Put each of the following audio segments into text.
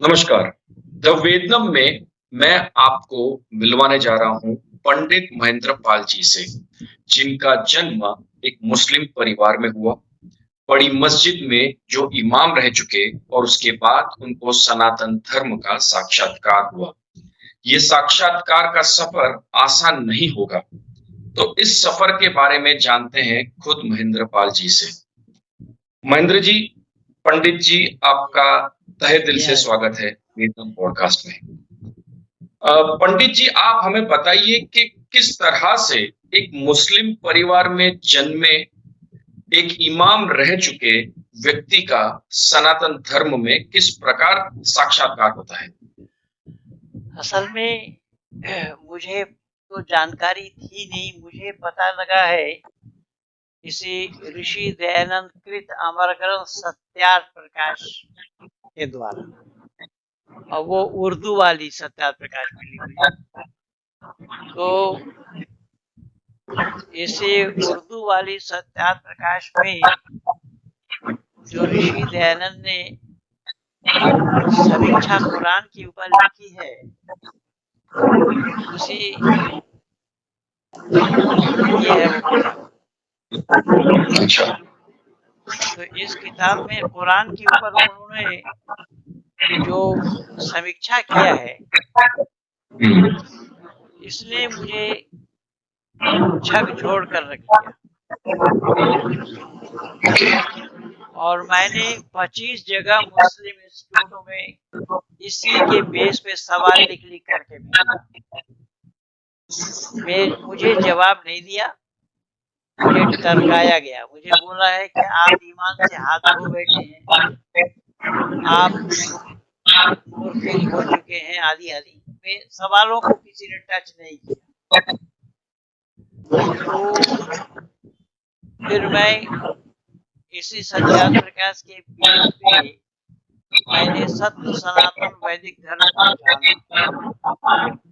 नमस्कार। द वेदनम में मैं आपको मिलवाने जा रहा हूँ पंडित महेंद्र पाल जी से, जिनका जन्म एक मुस्लिम परिवार में हुआ, बड़ी मस्जिद में जो इमाम रह चुके और उसके बाद उनको सनातन धर्म का साक्षात्कार हुआ। ये साक्षात्कार का सफर आसान नहीं होगा, तो इस सफर के बारे में जानते हैं खुद महेंद्र पाल जी से। महेंद्र जी, पंडित जी, आपका तहे दिल से यस। स्वागत है वेदम पॉडकास्ट में। पंडित जी, आप हमें बताइए कि किस तरह से एक मुस्लिम परिवार में जन्मे एक इमाम रह चुके व्यक्ति का सनातन धर्म में किस प्रकार साक्षात्कार होता है? असल में मुझे तो जानकारी थी नहीं, मुझे पता लगा है इसी ऋषि दयानंद कृत अमर ग्रंथ सत्यार्थ प्रकाश के द्वारा, और वो उर्दू वाली सत्यार्थ प्रकाश मिली हुई है। तो इसी उर्दू वाली सत्यार्थ प्रकाश में जो ऋषि दयानंद ने समीक्षा कुरान के ऊपर लिखी है, उसी ये है वो किताब। अच्छा। तो इस किताब में कुरान के ऊपर उन्होंने जो समीक्षा किया है, इसने मुझे झकझोर कर रख दिया। और मैंने 25 जगह मुस्लिम इंस्टीट्यूटों में इसी के बेस पे सवाल लिख लिख करके भेजा। मुझे जवाब नहीं दिया, मुझे टरकाया गया। मुझे बोला है कि आप ईमान से हाथ धो बैठे हैं, आप मुर्शिद हो चुके हैं आदि आदि। मैं सवालों को किसी ने टच नहीं किया। तो फिर मैं इसी सत्यार्थ प्रकाश के बेस पे मैंने सत्य सनातन वैदिक धर्म को जाना,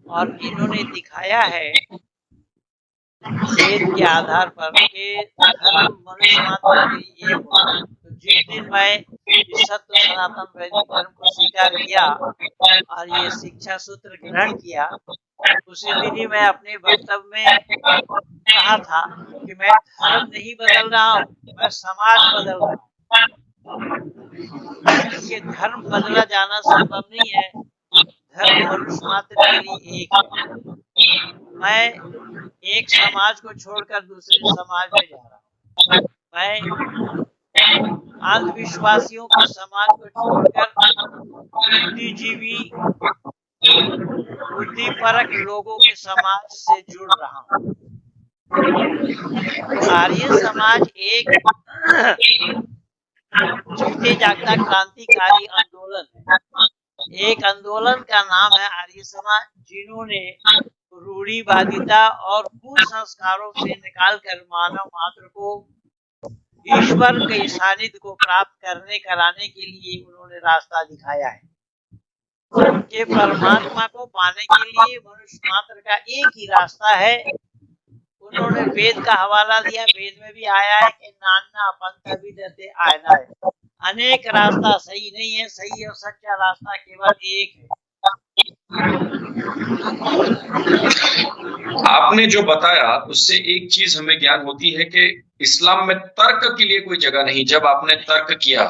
और इन्होंने दिखाया है वेद के आधार पर कि धर्म मनुष्य मात्र के लिए एक होता है। तो जिस दिन मैं इस सत्य सनातन वैदिक धर्म को स्वीकार किया और ये शिक्षा सूत्र ग्रहण किया, उसी दिन ही मैं अपने वक्तव्य में कहा था कि मैं धर्म नहीं बदल रहा हूँ, मैं समाज बदल रहा हूँ। क्योंकि धर्म बदला जाना संभव नहीं है, धर्म मनुष्य मात्र के लिए एक है। मैं एक समाज को छोड़कर दूसरे समाज में जा रहा हूँ। मैं अंधविश्वासियों के समाज को छोड़कर बुद्धिजीवी, बुद्धिपरक लोगों के समाज से जुड़ रहा हूँ। तो आर्य समाज एक जीते जागता क्रांतिकारी आंदोलन है। एक आंदोलन का नाम है आर्य समाज, जिन्होंने रूढ़िवादिता और कुसंस्कारों से निकालकर मानव मात्र को ईश्वर के सानिध्य को प्राप्त करने कराने के लिए उन्होंने रास्ता दिखाया है। कि परमात्मा को पाने के लिए मनुष्य मात्र का एक ही रास्ता है। उन्होंने वेद का हवाला दिया, वेद में भी आया है कि नाना पंथ विदते आयना है। अनेक रास्ता सही नहीं है, सही और सच्चा रास्ता केवल एक है। आपने जो बताया उससे एक चीज हमें ज्ञान होती है कि इस्लाम में तर्क के लिए कोई जगह नहीं। जब आपने तर्क किया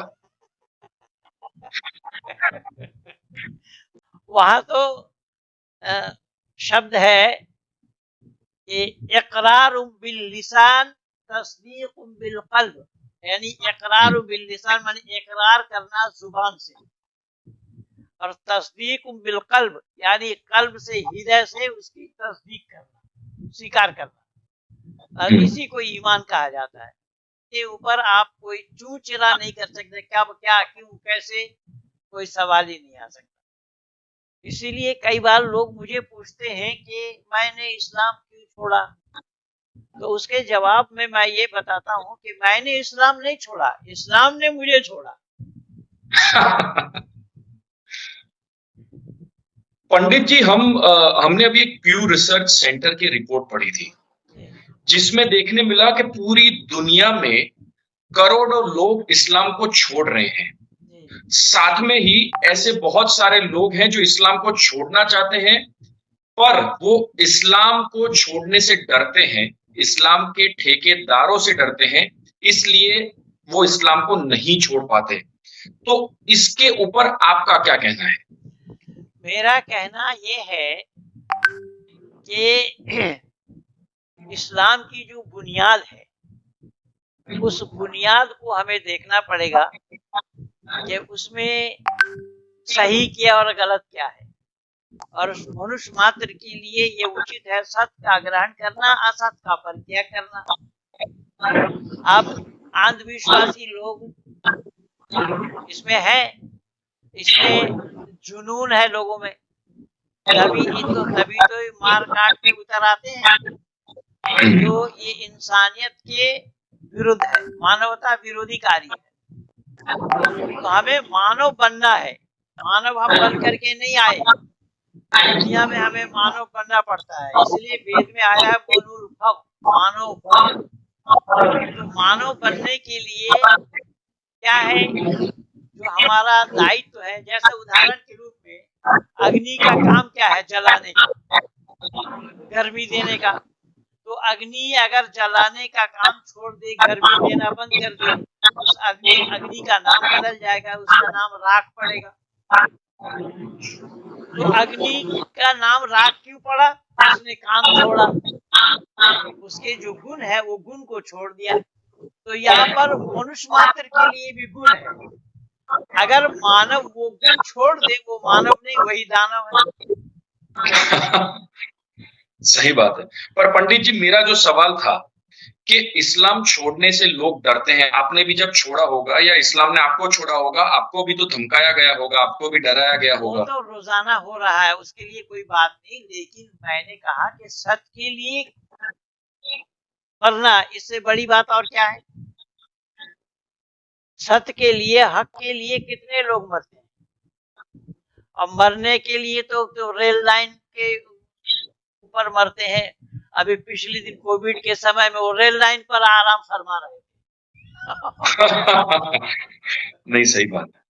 वहां तो शब्द है कि इकरार बिल लिसान तस्दीक बिल कल्ब, यानी इकरार बिल लिसान माने इकरार करना जुबान से, और तस्दीक बिल कल्ब यानी कल्ब से, हृदय से उसकी तस्दीक करना, स्वीकार करना, और इसी को ईमान कहा जाता है। के ऊपर आप कोई चू चिरा नहीं कर सकते, कब क्या क्यों कैसे, कोई सवाल ही नहीं आ सकता। इसीलिए कई बार लोग मुझे पूछते हैं कि मैंने इस्लाम क्यों छोड़ा, तो उसके जवाब में मैं ये बताता हूँ कि मैंने इस्लाम नहीं छोड़ा, इस्लाम ने मुझे छोड़ा। पंडित जी, हमने अभी एक प्यू रिसर्च सेंटर की रिपोर्ट पढ़ी थी, जिसमें देखने मिला कि पूरी दुनिया में करोड़ों लोग इस्लाम को छोड़ रहे हैं। जी, साथ में ही ऐसे बहुत सारे लोग हैं जो इस्लाम को छोड़ना चाहते हैं, पर वो इस्लाम को छोड़ने से डरते हैं, इस्लाम के ठेकेदारों से डरते हैं, इसलिए वो इस्लाम को नहीं छोड़ पाते। तो इसके ऊपर आपका क्या कहना है? मेरा कहना ये है कि इस्लाम की जो बुनियाद है, उस बुनियाद को हमें देखना पड़ेगा कि उसमें सही क्या और गलत क्या है। और उस मनुष्य मात्र के लिए ये उचित है सत्य का ग्रहण करना, असत का परित्याग करना। अब अंधविश्वासी लोग इसमें है, इसमें जुनून है लोगों में, तभी तो ये मार काट पे उतर आते हैं, जो ये इंसानियत के विरुद्ध है, मानवता विरोधी कार्य है। तो हमें मानव बनना है, मानव हम बन करके नहीं आए, दुनिया में हमें मानव बनना पड़ता है। इसलिए वेद में आया है मनुर्भव, मानव भव। तो मानव बनने के लिए क्या है, जो हमारा दायित्व है, जैसे उदाहरण के रूप में अग्नि का काम क्या है, जलाने का, गर्मी देने का। तो अग्नि अगर जलाने का काम छोड़ दे, गर्मी देना बंद कर दे, उस अग्नि अग्नि का नाम बदल जाएगा, उसका नाम राख पड़ेगा। तो अग्नि का नाम राख क्यों पड़ा? उसने काम छोड़ा, उसके जो गुण है वो गुण को छोड़ दिया। तो यहाँ पर मनुष्य मात्र के लिए भी गुण है, अगर मानव वो गुण छोड़ दे, वो मानव नहीं, वही दानव है। सही बात है। पर पंडित जी, मेरा जो सवाल था कि इस्लाम छोड़ने से लोग डरते हैं, आपने भी जब छोड़ा होगा या इस्लाम ने आपको छोड़ा होगा, आपको भी तो धमकाया गया होगा, आपको भी डराया गया वो होगा। तो रोजाना हो रहा है, उसके लिए कोई बात नहीं, लेकिन मैंने कहा कि सत्य के लिए मरना, इससे बड़ी बात और क्या है। सत्य के लिए, हक के लिए कितने लोग मरते हैं। अब मरने के लिए तो रेल लाइन के ऊपर मरते हैं। अभी पिछले दिन कोविड के समय में वो रेल लाइन पर आराम फरमा रहे थे। नहीं, सही बात है।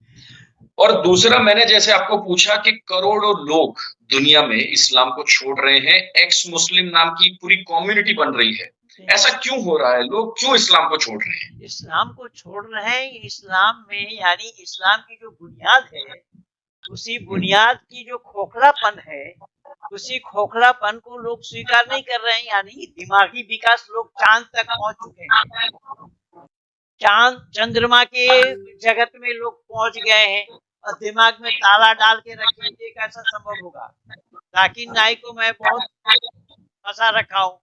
और दूसरा, मैंने जैसे आपको पूछा कि करोड़ों लोग दुनिया में इस्लाम को छोड़ रहे हैं, एक्स मुस्लिम नाम की पूरी कम्युनिटी बन रही है। ऐसा क्यों हो रहा है? लोग क्यों इस्लाम को छोड़ रहे हैं? इस्लाम को छोड़ रहे हैं, इस्लाम में यानी इस्लाम की जो बुनियाद है, उसी बुनियाद की जो खोखलापन है, उसी खोखलापन को लोग स्वीकार नहीं कर रहे हैं। यानी दिमागी विकास, लोग चांद तक पहुंच चुके हैं, चांद चंद्रमा के जगत में लोग पहुंच गए हैं, और दिमाग में ताला डाल के रखे थे, कैसा संभव होगा। जाकिर नाइक को मैं बहुत फंसा रखा हूँ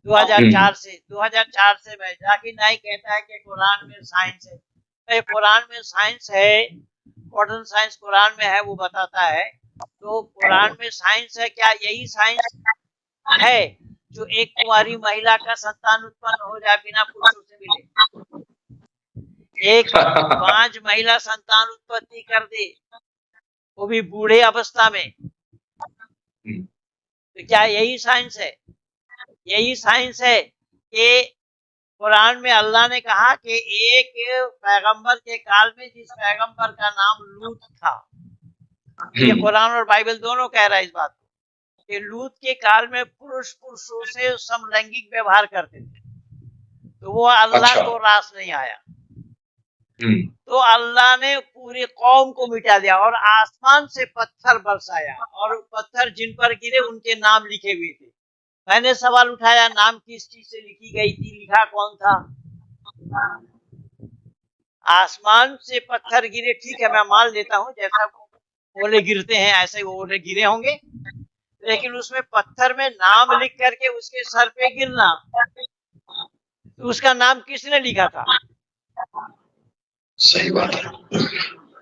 2004 से मैं। जाकिर नाइक कहता है कि कुरान में साइंस है, कुरान में साइंस है, मॉडर्न साइंस कुरान में है, वो बताता है। तो कुरान में साइंस है क्या? यही साइंस है जो एक कुंवारी महिला का संतान उत्पन्न हो जाए बिना पुरुषों से मिले, एक पांच महिला संतान उत्पत्ति कर दे, वो भी बूढ़े अवस्था में। तो क्या यही साइंस है? यही साइंस है कि कुरान में अल्लाह ने कहा कि एक पैगंबर के काल में जिस पैगंबर का नाम लूत था, ये कुरान और बाइबल दोनों कह रहा है इस बात को, कि लूत के काल में पुरुष पुरुषों से समलैंगिक व्यवहार करते थे, तो वो अल्लाह को रास नहीं आया। तो अल्लाह ने पूरी कौम को मिटा दिया और आसमान से पत्थर बरसाया, और पत्थर जिन पर गिरे उनके नाम लिखे हुए थे। मैंने सवाल उठाया, नाम किस चीज से लिखी गई थी, लिखा कौन था? आसमान से पत्थर गिरे, ठीक है, मैं मान लेता हूँ, जैसा ओले गिरते हैं ऐसे वो ओले गिरे होंगे, लेकिन उसमें पत्थर में नाम लिख करके उसके सर पे गिरना, तो उसका नाम किसने लिखा था? सही बात है।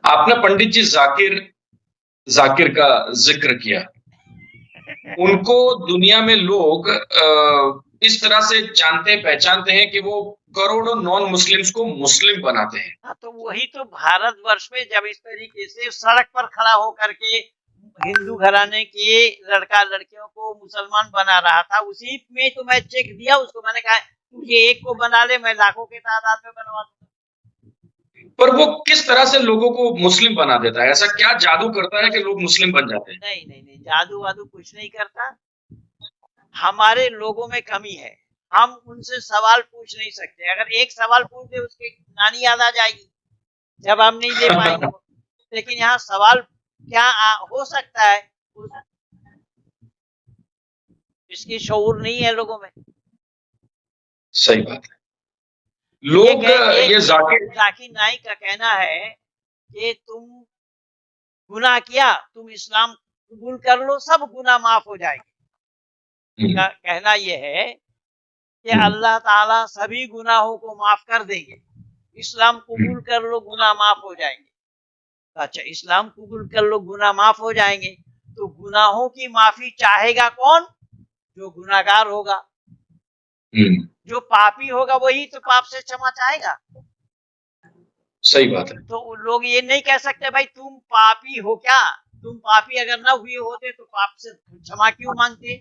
आपने पंडित जी जाकिर का जिक्र किया। उनको दुनिया में लोग इस तरह से जानते पहचानते हैं कि वो करोड़ों नॉन मुस्लिम्स को मुस्लिम बनाते हैं। हाँ, तो वही तो भारतवर्ष में जब इस तरीके से सड़क पर खड़ा होकर के हिंदू घराने के लड़का लड़कियों को मुसलमान बना रहा था, उसी में तो मैं चेक दिया उसको, मैंने कहा तुझे एक को बना ले, मैं लाखों के तादाद में बनवा दूं। पर वो किस तरह से लोगों को मुस्लिम बना देता है? ऐसा क्या जादू करता है कि लोग मुस्लिम बन जाते हैं? नहीं नहीं नहीं, जादू वादू कुछ नहीं करता। हमारे लोगों में कमी है, हम उनसे सवाल पूछ नहीं सकते। अगर एक सवाल पूछ दे उसकी नानी याद आ जाएगी, जवाब नहीं दे पाएंगे वो। लेकिन यहाँ सवाल क्या हो सकता है, इसकी शऊर नहीं है लोगों में। सही बात है। ये लोग ये ये जाकिर जाकिर नाइक का कहना है कि तुम गुनाह किया, तुम इस्लाम कबूल कर लो, सब गुनाह माफ हो जाएंगे। हुँ, का कहना यह है कि हुँ, अल्लाह ताला सभी गुनाहों को माफ कर देंगे। इस्लाम हुँ, कबूल कर लो, गुनाह माफ हो जाएंगे। अच्छा, इस्लाम कबूल कर लो, गुनाह माफ हो जाएंगे, तो गुनाहों की माफी चाहेगा कौन? जो गुनाहगार होगा। हुँ, जो पापी होगा वही तो पाप से क्षमा चाहेगा। सही बात है। तो लोग ये नहीं कह सकते भाई तुम पापी हो क्या, तुम पापी अगर ना हुए होते तो पाप से क्षमा क्यों मांगते।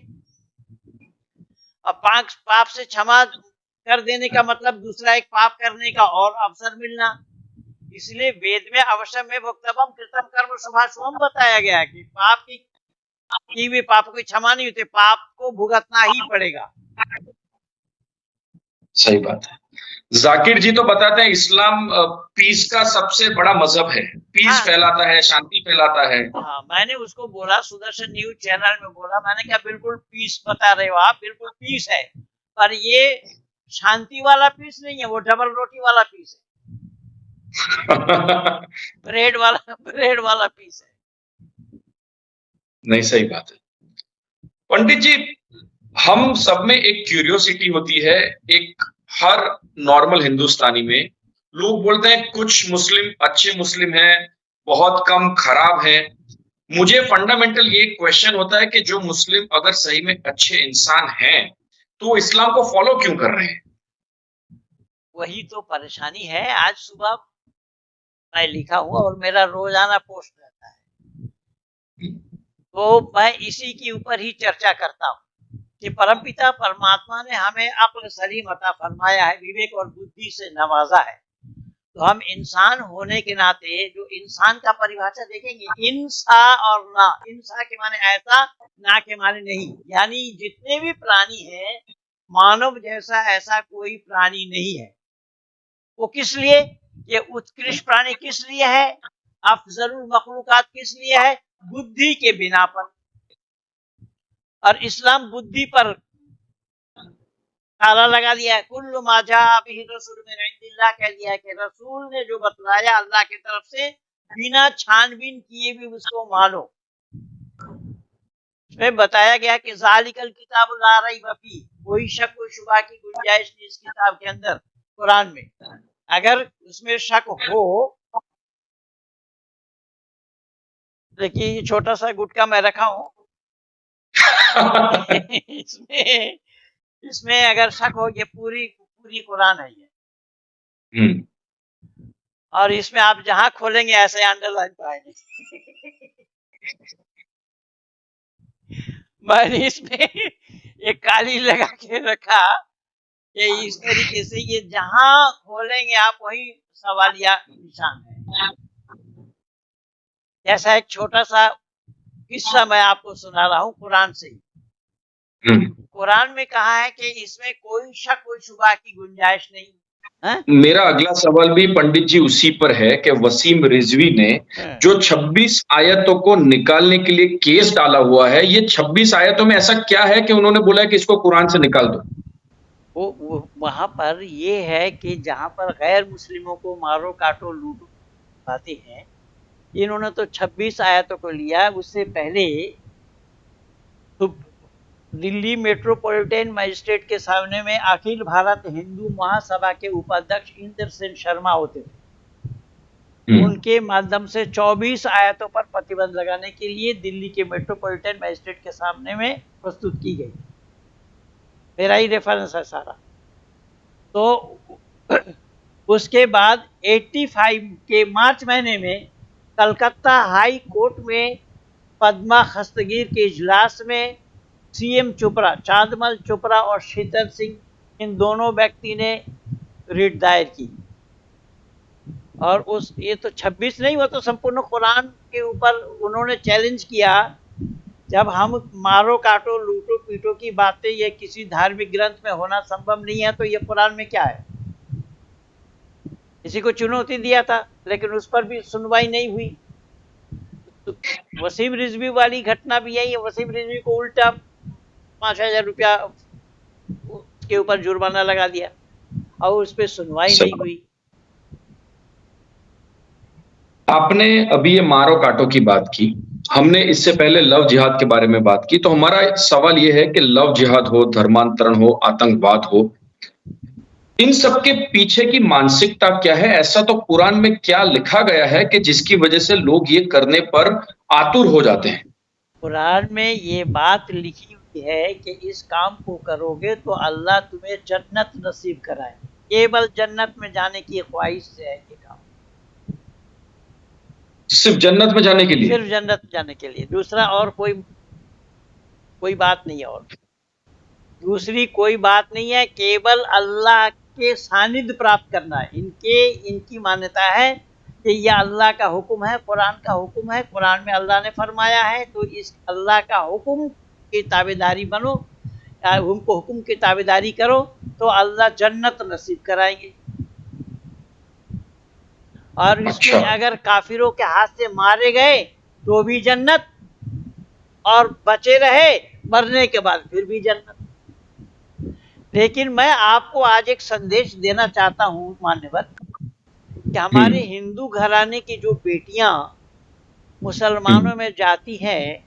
अब पाप से क्षमा कर देने का मतलब दूसरा एक पाप करने का और अवसर मिलना। इसलिए वेद में अवश्य में भुक्तभम कृतम कर्म शुभाशुभम बताया गया है कि पाप की भी पाप की क्षमा नहीं होती, पाप को भुगतना ही पड़ेगा। सही बात है। जाकिर जी तो बताते हैं इस्लाम पीस का सबसे बड़ा मज़हब है। पीस हाँ फैलाता है, शांति फैलाता है। हाँ, मैंने उसको बोला, सुदर्शन न्यूज चैनल में बोला, मैंने कहा बिल्कुल पीस बता रहे हो आप, बिल्कुल पीस है, पर ये शांति वाला पीस नहीं है, वो डबल रोटी वाला पीस है, ब्रेड वाला पीस है। नहीं, सही बात है। पंडित जी, हम सब में एक क्यूरियोसिटी होती है, एक हर नॉर्मल हिंदुस्तानी में। लोग बोलते हैं कुछ मुस्लिम अच्छे मुस्लिम हैं, बहुत कम खराब हैं। मुझे फंडामेंटल ये क्वेश्चन होता है कि जो मुस्लिम अगर सही में अच्छे इंसान हैं, तो वो इस्लाम को फॉलो क्यों कर रहे हैं? वही तो परेशानी है। आज सुबह मैं लिखा हूँ और मेरा रोजाना पोस्ट रहता है, तो मैं इसी के ऊपर ही चर्चा करता हूँ कि परमपिता परमात्मा ने हमें अक्ल सलीम अता फरमाया है, विवेक और बुद्धि से नवाजा है। तो हम इंसान होने के नाते जो इंसान का परिभाषा देखेंगे, इंसा और ना, इंसा के माने ऐसा, ना के माने नहीं, यानी जितने भी प्राणी हैं मानव जैसा ऐसा कोई प्राणी नहीं है। वो किस लिए, ये उत्कृष्ट प्राणी किस लिए है, अफजलुल मखलूकात किस लिए है, बुद्धि के बिना पर। और इस्लाम बुद्धि पर ताला लगा दिया है। कुल्लु माजा बिही रसूल में इंदिल्लाह कह दिया है कि रसूल ने जो बतलाया अल्लाह की तरफ से, बिना छानबीन किए भी उसको मानो। इसमें बताया गया कि जालिकल किताब ला रैब फीह, कोई शक कोई शुबा की गुंजाइश नहीं इस किताब के अंदर, कुरान में। अगर उसमें शक हो, देखिए ये छोटा सा गुटका मैं रखा हूं इसमें इसमें अगर शक हो, ये पूरी पूरी कुरान है ये, हम्म, और इसमें आप जहां खोलेंगे ऐसे अंडरलाइन पाएंगे। मैंने इसमें एक काली लगा के रखा कि इस तरीके से ये जहां खोलेंगे आप वही सवालिया निशान है। ऐसा एक छोटा सा किस्सा मैं आपको सुना रहा हूँ कुरान से। हम्म। कुरान में कहा है कि इसमें कोई शक कोई शुबा की गुंजाइश नहीं है। मेरा अगला सवाल भी पंडित जी उसी पर है कि वसीम रिजवी ने जो 26 आयतों को निकालने के लिए केस डाला हुआ है, ये 26 आयतों में ऐसा क्या है कि उन्होंने बोला है कि इसको कुरान से निकाल दो? वो वहां पर ये है कि जहां पर गैर मुस्लिमों को मारो काटो लूटो बातें हैं, इन्होंने तो 26 आयतों को लिया। उससे पहले तो दिल्ली मेट्रोपॉलिटन मजिस्ट्रेट के सामने में अखिल भारत हिंदू महासभा के उपाध्यक्ष इंद्र सेन शर्मा होते थे। हम्म, उनके माध्यम से 24 आयतों पर प्रतिबंध लगाने के लिए दिल्ली के मेट्रोपॉलिटन मजिस्ट्रेट के सामने में प्रस्तुत की गई। मेरा ही रेफरेंस है सारा। तो उसके बाद 85 के मार्च महीने में कलकत्ता हाई कोर्ट में पद्मा हस्तगीर के इजलास में सीएम चोपड़ा, चांदमल चोपड़ा और शीतल सिंह, इन दोनों व्यक्ति ने रिट दायर की। और उस ये तो 26 नहीं, वो तो संपूर्ण कुरान के ऊपर उन्होंने चैलेंज किया। जब हम मारो काटो लूटो पीटो की बातें ये किसी धार्मिक ग्रंथ में होना संभव नहीं है, तो ये कुरान में क्या है? इसी को चुनौती दिया था, लेकिन उस पर भी सुनवाई नहीं हुई। तो वसीम रिजवी वाली घटना भी यही है। वसीम रिजवी को उल्टा 5,000 रुपया के ऊपर जुर्माना लगा दिया और उस पर सुनवाई नहीं सही। हुई। आपने अभी ये मारो काटो की बात की, हमने इससे पहले लव जिहाद के बारे में बात की, तो हमारा सवाल ये है कि लव जिहाद हो, धर्मांतरण हो, आतंकवाद हो, इन सब के पीछे की मानसिकता क्या है? ऐसा तो कुरान में क्या लिखा गया है कि जिसकी वजह से लोग ये करने पर आतुर हो जाते हैं? कुरान में ये बात लिखी हुई है कि इस काम को करोगे तो अल्लाह तुम्हें जन्नत नसीब कराए। केवल जन्नत में जाने की ख्वाहिश से है ये काम, सिर्फ जन्नत में जाने के लिए? सिर्फ जन्नत जाने के लिए, दूसरा और कोई कोई बात नहीं है, और दूसरी कोई बात नहीं है। केवल अल्लाह के सानिध्य प्राप्त करना है। इनकी मान्यता है कि यह अल्लाह का हुक्म है, कुरान का हुक्म है, कुरान में अल्लाह ने फरमाया है, तो इस अल्लाह का हुक्म की ताबेदारी बनो, उनको हुक्म की ताबेदारी करो तो अल्लाह जन्नत नसीब कराएंगे। और अच्छा। इसमें अगर काफिरों के हाथ से मारे गए तो भी जन्नत, और बचे रहे मरने के बाद फिर भी जन्नत। लेकिन मैं आपको आज एक संदेश देना चाहता हूँ मान्यवर, कि हमारे हम्म। हिंदू घराने की जो बेटियां मुसलमानों में जाती हैं,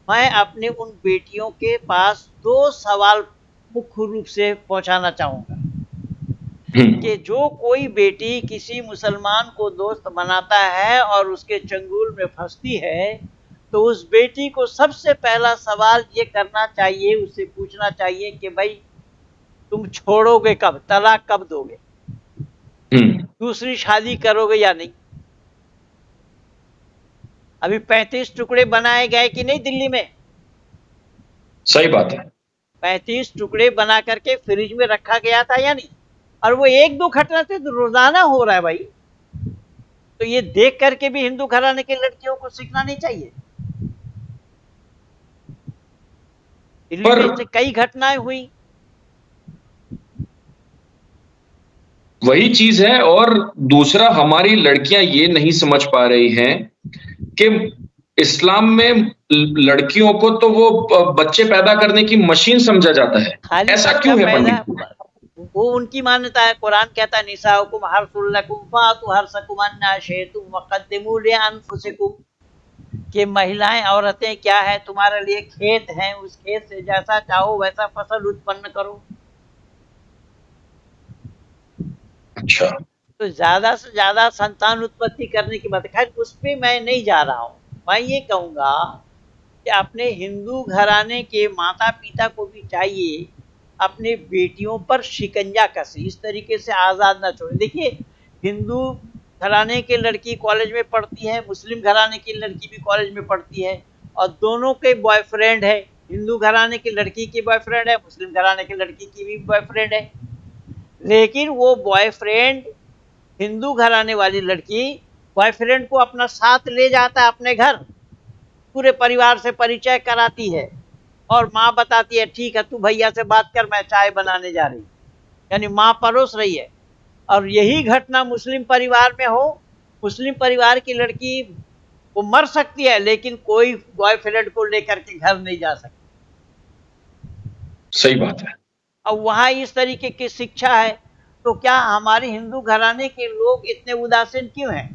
मैं अपने उन बेटियों के पास दो सवाल मुख्य रूप से पहुंचाना चाहूंगा। हम्म। कि जो कोई बेटी किसी मुसलमान को दोस्त बनाता है और उसके चंगुल में फंसती है, तो उस बेटी को सबसे पहला सवाल ये करना चाहिए, उससे पूछना चाहिए कि भाई तुम छोड़ोगे कब, तलाक कब दोगे, हम्म। दूसरी शादी करोगे या नहीं। अभी 35 टुकड़े बनाए गए कि नहीं दिल्ली में? सही बात है। 35 टुकड़े बना करके फ्रिज में रखा गया था या नहीं? और वो एक दो घटना से तो रोजाना हो रहा है भाई। तो ये देख करके भी हिंदू घराने की लड़कियों को सीखना नहीं चाहिए? दिल्ली पर में इससे कई घटनाएं हुई। वही चीज है, और दूसरा हमारी लड़कियां ये नहीं समझ पा रही हैं कि इस्लाम में लड़कियों को तो वो बच्चे पैदा करने की मशीन समझा जाता है। खाली ऐसा बच्चा क्यों है पैदा, पंडित जी? वो उनकी मान्यता है। कुरान कहता है निसाउकुम हर्सुल लकुम फातु हर्सकुम अन्ना शिअ्तुम वक़द्दिमू लिअन्फुसिकुम, कि महिलाएं औरतें क्या है, तुम्हारे लिए खेत हैं, उस खेत से जैसा चाहो वैसा फसल उत्पन्न करो। अच्छा। तो ज्यादा से ज्यादा संतान उत्पत्ति करने की बात, खैर उस पर मैं नहीं जा रहा हूँ। मैं ये कहूंगा कि अपने हिंदू घराने के माता पिता को भी चाहिए अपने बेटियों पर शिकंजा कसे, इस तरीके से आज़ाद ना छोड़े। देखिए, हिंदू घराने की लड़की कॉलेज में पढ़ती है, मुस्लिम घराने की लड़की भी कॉलेज में पढ़ती है, और दोनों के बॉयफ्रेंड है। हिंदू घराने की लड़की की बॉयफ्रेंड है, मुस्लिम घराने की लड़की की भी बॉयफ्रेंड है। लेकिन वो बॉयफ्रेंड, हिंदू घराने वाली लड़की बॉयफ्रेंड को अपना साथ ले जाता है अपने घर, पूरे परिवार से परिचय कराती है, और माँ बताती है ठीक है तू भैया से बात कर, मैं चाय बनाने जा रही। यानी माँ परोस रही है। और यही घटना मुस्लिम परिवार में हो, मुस्लिम परिवार की लड़की वो मर सकती है, लेकिन कोई बॉयफ्रेंड को लेकर के घर नहीं जा सकती। सही बात है। अब वहां इस तरीके की शिक्षा है, तो क्या हमारे हिंदू घराने के लोग इतने उदासीन क्यों हैं?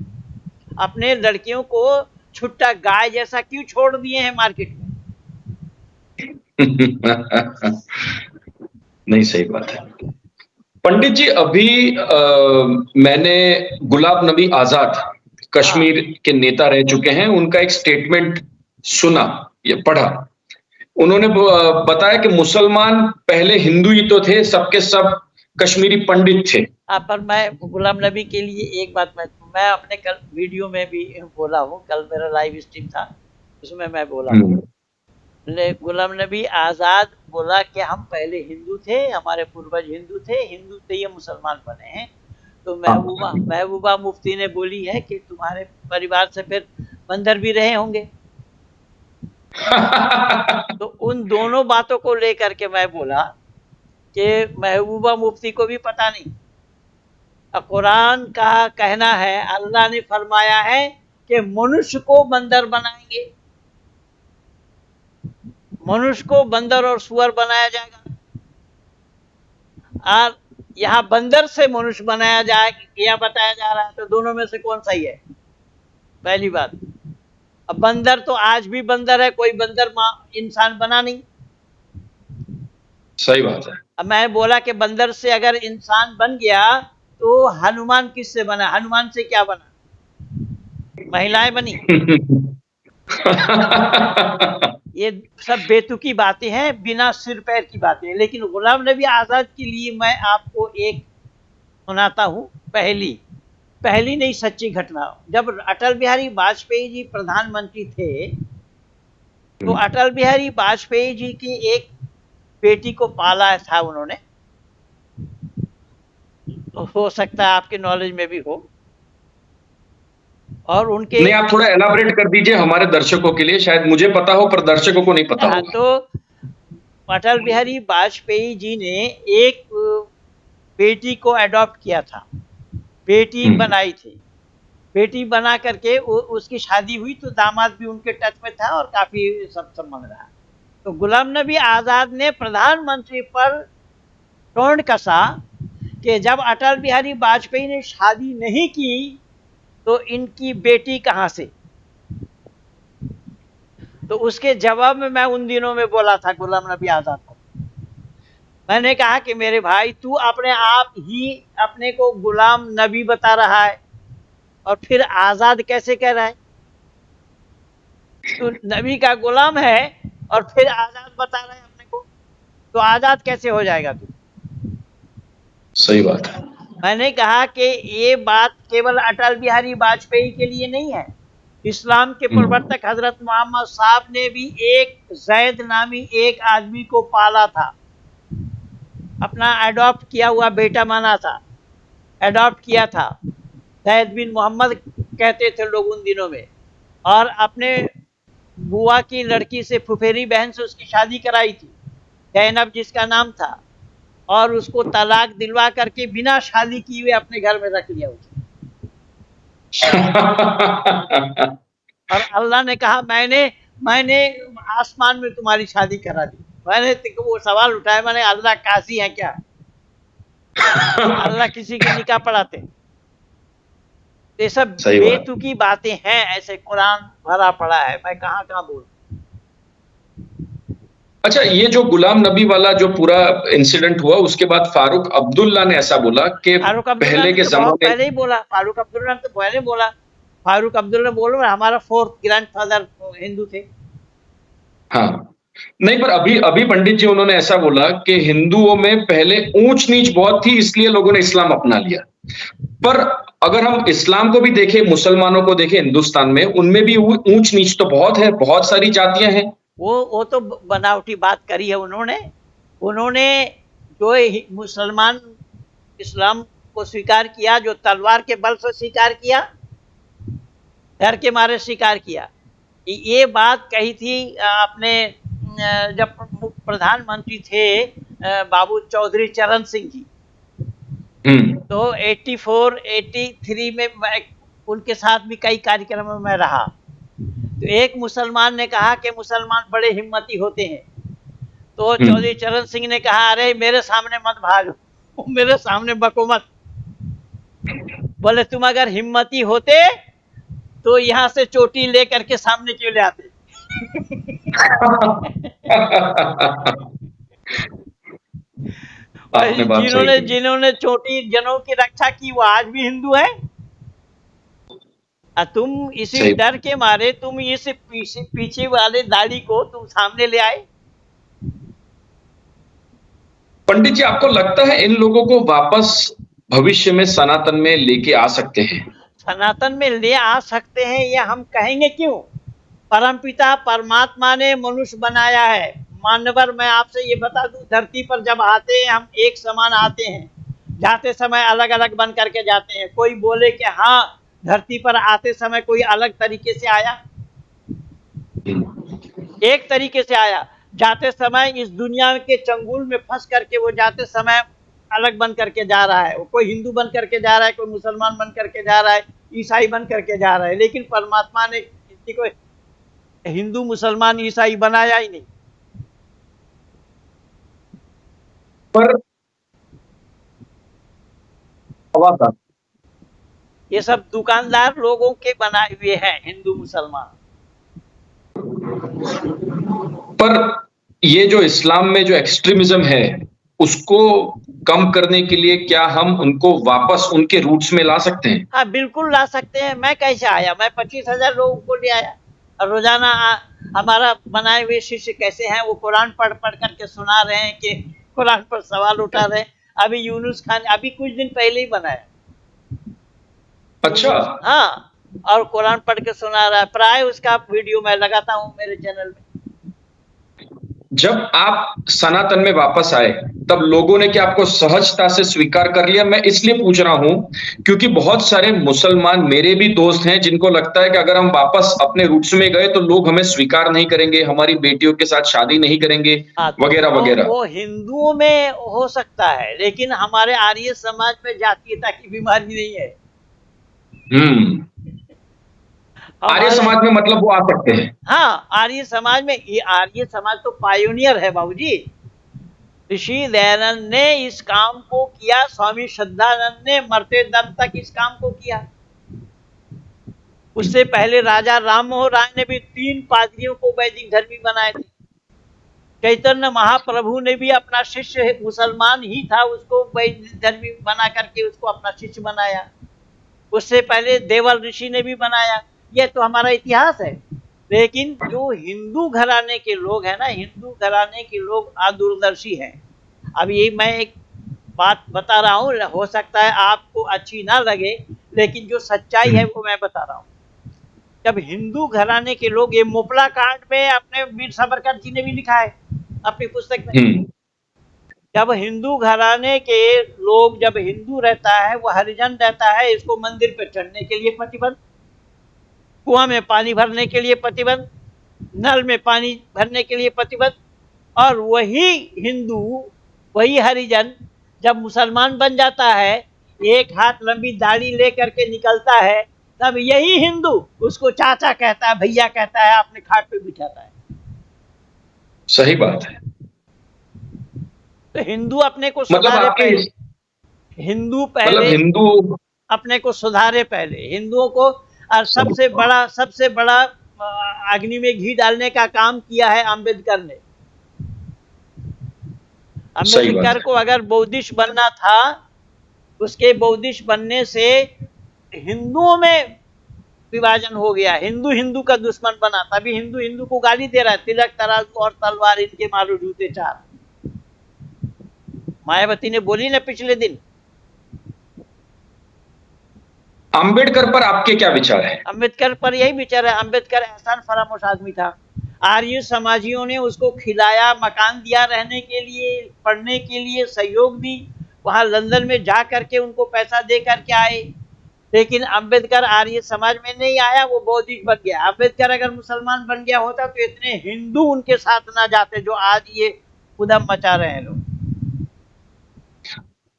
अपने लड़कियों को छुट्टा गाय जैसा क्यों छोड़ दिए हैं मार्केट में? नहीं, सही बात है। पंडित जी, अभी मैंने गुलाब नबी आजाद, हाँ, कश्मीर के नेता रह चुके हैं, उनका एक स्टेटमेंट सुना या पढ़ा। उन्होंने बताया कि मुसलमान पहले हिंदू ही तो थे, सबके सब कश्मीरी पंडित थे। पर मैं गुलाम नबी के लिए एक बात, मैं अपने कल वीडियो में भी बोला हूँ, कल मेरा लाइव स्ट्रीम था, उसमें मैं बोला हूँ। हम्म। गुलाम नबी आज़ाद बोला कि हम पहले हिंदू थे, हमारे पूर्वज हिंदू थे, हिंदू से ये मुसलमान बने हैं। तो महबूबा मुफ्ती ने बोली है कि तुम्हारे परिवार से फिर बंदर भी रहे होंगे। तो उन दोनों बातों को लेकर के मैं बोला कि महबूबा मुफ्ती को भी पता नहीं। कुरान का कहना है, अल्लाह ने फरमाया है कि मनुष्य को बंदर बनाएंगे, मनुष्य को बंदर और सुअर बनाया जाएगा। और यहाँ बंदर से मनुष्य बनाया जाए या बताया जा रहा है, तो दोनों में से कौन सही है? पहली बात, अब बंदर तो आज भी बंदर है, कोई बंदर इंसान बना नहीं। सही बात है। अब मैं बोला कि बंदर से अगर इंसान बन गया तो हनुमान किससे बना? हनुमान से क्या बना? महिलाएं बनी। ये सब बेतुकी बातें हैं, बिना सिर पैर की बातें हैं। लेकिन गुलाम नबी आजाद के लिए मैं आपको एक सुनाता हूँ, पहली नहीं सच्ची घटना। जब अटल बिहारी वाजपेयी जी प्रधानमंत्री थे, तो अटल बिहारी वाजपेयी जी की एक बेटी को पाला था उन्होंने, तो हो सकता है आपके नॉलेज में भी हो। और उनके नहीं, आप थोड़ा एलाबरेट कर दीजिए हमारे दर्शकों के लिए, शायद मुझे पता हो पर दर्शकों को नहीं पता होगा। तो अटल बिहारी वाजपेयी जी ने एक बेटी को अडॉप्ट किया था, बेटी बनाई थी। बेटी बना करके उसकी शादी हुई, तो दामाद भी उनके टच में था और काफी सब संबंध रहा। तो गुलाम नबी आजाद ने प्रधानमंत्री पर टोंड कसा कि जब अटल बिहारी वाजपेयी ने शादी नहीं की तो इनकी बेटी कहां से? तो उसके जवाब में मैं उन दिनों में बोला था गुलाम नबी आजाद को, मैंने कहा कि मेरे भाई, तू अपने आप ही अपने को गुलाम नबी बता रहा है और फिर आजाद कैसे कह रहा है? तू नबी का गुलाम है और फिर आजाद बता रहा है अपने को, तो आजाद कैसे हो जाएगा तू? सही बात है। मैंने कहा कि ये बात केवल अटल बिहारी वाजपेयी के लिए नहीं है, इस्लाम के प्रवर्तक हजरत मोहम्मद साहब ने भी एक जैद नामी एक आदमी को पाला था, अपना अडॉप्ट किया हुआ बेटा माना था, अडॉप्ट किया था। जैद बिन मोहम्मद कहते थे लोग उन दिनों में, और अपने बुआ की लड़की से, फुफेरी बहन से उसकी शादी कराई थी, जैनब जिसका नाम था, और उसको तलाक दिलवा करके बिना शादी किए हुए अपने घर में रख लिया उसे। और अल्लाह ने कहा, मैंने आसमान में तुम्हारी शादी करा दी। मैंने वो सवाल उठाया, मैंने अल्लाह काजी है क्या? अल्लाह किसी की निकाह पढ़ाते? ये सब बेतुकी बातें हैं, ऐसे कुरान भरा पड़ा है, मैं कहाँ बोलूं। अच्छा, ये जो गुलाम नबी वाला जो पूरा इंसिडेंट हुआ, उसके बाद फारूक अब्दुल्ला ने ऐसा बोला कि पहले के ज़माने, पहले ही बोला, फारूक अब्दुल्ला ने तो पहले बोला। फारूक अब्दुल्ला बोल रहा, हमारा 4th ग्रैंडफादर हिंदू थे। हाँ, नहीं, पर अभी पंडित जी उन्होंने ऐसा बोला कि हिंदुओं में पहले ऊंच नीच बहुत थी, इसलिए लोगों ने इस्लाम अपना लिया। पर अगर हम इस्लाम को भी देखें, मुसलमानों को देखें हिंदुस्तान में, उनमें भी ऊंच नीच तो बहुत है, बहुत सारी जातियां हैं। वो तो बनावटी बात करी है उन्होंने जो मुसलमान इस्लाम को स्वीकार किया, जो तलवार के बल से स्वीकार किया, डर के मारे स्वीकार किया। ये बात कही थी अपने जब प्रधानमंत्री थे बाबू चौधरी चरण सिंह जी, तो 84, 83 में उनके साथ भी कई कार्यक्रमों में रहा। तो एक मुसलमान ने कहा कि मुसलमान बड़े हिम्मती होते हैं, तो चौधरी चरण सिंह ने कहा, अरे मेरे सामने मत भागो, मेरे सामने बको मत। बोले, तुम अगर हिम्मती होते तो यहाँ से चोटी लेकर के सामने क्यों ले आते? जिन्होंने चोटी जनों की रक्षा की, वो आज भी हिंदू है। तुम इसी डर के मारे तुम इस पीछे वाले दाढ़ी को तुम सामने ले आए। पंडित जी, आपको लगता है इन लोगों को वापस भविष्य में सनातन में लेके आ सकते हैं? सनातन में ले आ सकते हैं, या हम कहेंगे क्यों? परमपिता परमात्मा ने मनुष्य बनाया है। मानवर, मैं आपसे ये बता दूं, धरती पर जब आते हैं हम एक समान आते हैं, जाते समय अलग अलग बन करके जाते हैं। कोई बोले कि हाँ धरती पर आते समय कोई अलग तरीके से आया, एक तरीके से आया, जाते समय इस दुनिया के चंगुल में फंस करके वो जाते समय अलग बन करके जा रहा है। वो कोई हिंदू बन करके जा रहा है, कोई मुसलमान बन करके जा रहा है, ईसाई बन करके जा रहा है, लेकिन परमात्मा ने किसी को हिंदू मुसलमान ईसाई बनाया ही नहीं। पर आवाज आ- ये सब दुकानदार लोगों के बनाए हुए हैं हिंदू मुसलमान। पर ये जो इस्लाम में जो एक्सट्रीमिज्म है, उसको कम करने के लिए क्या हम उनको वापस उनके रूट्स में ला सकते हैं? हाँ बिल्कुल ला सकते हैं। मैं कैसे आया, मैं 25,000 लोगों को ले आया और रोजाना हमारा बनाए हुए शिष्य कैसे हैं, वो कुरान पढ़ पढ़ करके सुना रहे हैं कि कुरान पर सवाल उठा रहे हैं। अभी यूनुस खान अभी कुछ दिन पहले ही बनाया, अच्छा। हाँ, और कुरान पढ़ के सुना रहा है। प्राय उसका वीडियो मैं लगाता हूँ मेरे चैनल में। जब आप सनातन में वापस आए, तब लोगों ने क्या आपको सहजता से स्वीकार कर लिया? मैं इसलिए पूछ रहा हूं क्योंकि बहुत सारे मुसलमान मेरे भी दोस्त हैं जिनको लगता है कि अगर हम वापस अपने रूट्स में गए तो लोग हमें स्वीकार नहीं करेंगे, हमारी बेटियों के साथ शादी नहीं करेंगे, हाँ तो वगैरह वगैरह। वो हिंदुओं में हो सकता है, लेकिन हमारे आर्य समाज में जातीयता की बीमारी नहीं है। हम्म। आर्य हमारे, समाज में मतलब वो आ सकते हैं। हाँ आर्य समाज में, ये आर्य समाज तो पायोनियर है बाबूजी। ऋषि दयानंद ने इस काम को किया, स्वामी श्रद्धानंद ने मरते दम तक इस काम को किया। उससे पहले राजा राम मोहन राय ने भी 3 पादरियों को वैदिक धर्मी बनाए थे। चैतन्य महाप्रभु ने भी अपना शिष्य मुसलमान ही था, उसको वैदिक धर्मी बना करके उसको अपना शिष्य बनाया। उससे पहले देवल ऋषि ने भी बनाया। यह तो हमारा इतिहास है। लेकिन जो हिंदू घराने के लोग हैं ना, हिंदू घराने के लोग अदूरदर्शी हैं। अब ये मैं एक बात बता रहा हूँ, हो सकता है आपको अच्छी ना लगे, लेकिन जो सच्चाई है वो मैं बता रहा हूँ। जब हिंदू घराने के लोग, ये मोपला कांड में अपने वीर सावरकर जी ने भी लिखा है अपनी पुस्तक में, हम्म। जब हिंदू घराने के लोग, जब हिंदू रहता है, वो हरिजन रहता है, इसको मंदिर पे चढ़ने के लिए प्रतिबंध, कुआं में पानी भरने के लिए प्रतिबंध, नल में पानी भरने के लिए प्रतिबंध। और वही हिंदू, वही हरिजन जब मुसलमान बन जाता है, एक हाथ लंबी दाढ़ी लेकर के निकलता है, तब यही हिंदू उसको चाचा कहता है, भैया कहता है, अपने खाट पे बिठाता है। सही बात है। तो हिंदू अपने को मतलब सुधारे आपके पहले, हिंदू मतलब पहले हिंदू। अपने को सुधारे पहले हिंदुओं को। और सबसे बड़ा अग्नि में घी डालने का काम किया है अम्बेडकर ने। सही बात अम्बेडकर है। को अगर बौद्धिस्ट बनना था, उसके बौद्धिस्ट बनने से हिंदुओं में विभाजन हो गया, हिंदू हिंदू का दुश्मन बना। तभी हिंदू हिंदू को गाली दे रहा है, तिलक तराजू और तलवार इनके मारो जूते चार। मायावती ने बोली ना पिछले दिन। अंबेडकर पर आपके क्या विचार है? अम्बेडकर पर यही विचार है। अम्बेडकर एहसान फरामोश आदमी था। आर्य समाजियों ने उसको खिलाया, मकान दिया रहने के लिए, पढ़ने के लिए सहयोग दी, वहां लंदन में जा करके उनको पैसा दे करके आए। लेकिन अम्बेडकर आर्य समाज में नहीं आया, वो बौद्धिक बन गया। अम्बेडकर अगर मुसलमान बन गया होता तो इतने हिंदू उनके साथ ना जाते जो आज ये उधम मचा रहे हैं लोग।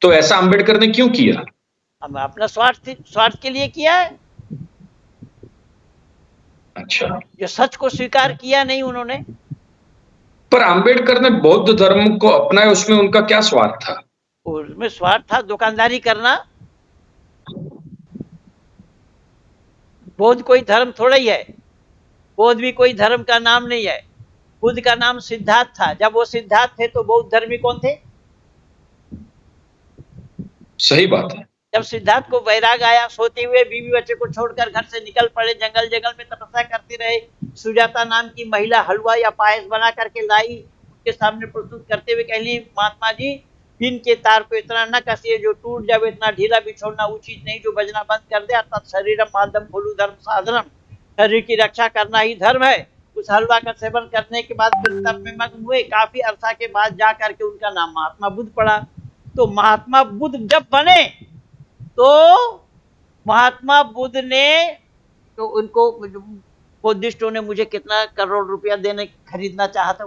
तो ऐसा अंबेडकर ने क्यों किया? हम अपना स्वार्थ के लिए किया है। अच्छा। जो सच को स्वीकार किया नहीं उन्होंने। पर अंबेडकर ने बौद्ध धर्म को अपनाया, उसमें उनका क्या स्वार्थ था? उसमें स्वार्थ था दुकानदारी करना। बौद्ध कोई धर्म थोड़ा ही है, बौद्ध भी कोई धर्म का नाम नहीं है। बुद्ध का नाम सिद्धार्थ था। जब वो सिद्धार्थ थे तो बौद्ध धर्मी कौन थे? सही बात है। जब सिद्धार्थ को वैराग आया, सोते हुए बीवी बच्चे को छोड़कर घर से निकल पड़े, जंगल जंगल में तपस्या करते रहे। सुजाता नाम की महिला हलवा या पायस बना करके लाई, उनके सामने प्रस्तुत करते हुए कहली, महात्मा जी पिन के तार को इतना न कसिए जो टूट जाए, इतना ढीला भी छोड़ना उचित नहीं जो बजना बंद कर दे। अर्थात शरीरम माधम फुलु धर्म साधनम, शरीर की रक्षा करना ही धर्म है। उस हलवा का सेवन करने के बाद फिर तप में मग्न हुए। काफी अरसा के बाद जा करके उनका नाम महात्मा बुद्ध पड़ा। तो महात्मा बुद्ध जब बने तो महात्मा बुद्ध ने तो उनको बुद्धिस्टों ने मुझे कितना करोड़ रुपया देने खरीदना चाहा था,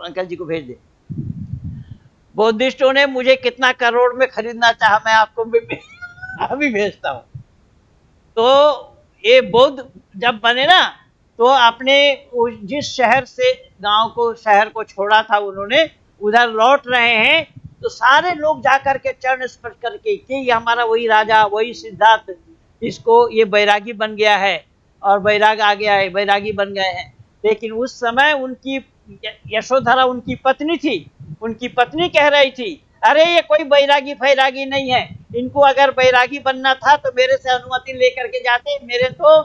अंकल जी को भेज दे। बुद्धिस्टों ने मुझे कितना करोड़ में खरीदना चाहा, मैं आपको अभी भेजता हूँ। तो ये बुद्ध जब बने ना तो अपने जिस शहर से गांव को शहर को छोड़ा था उन्होंने, उधर लौट रहे हैं तो सारे लोग जाकर के चरण स्पर्श करके कि ये हमारा वही राजा वही सिद्धार्थ, इसको ये बैरागी बन गया है और बैराग आ गया है, बैरागी बन गए हैं। लेकिन उस समय उनकी यशोधरा उनकी पत्नी थी, उनकी पत्नी कह रही थी अरे ये कोई बैरागी फैरागी नहीं है, इनको अगर बैरागी बनना था तो मेरे से अनुमति लेकर के जाते, मेरे तो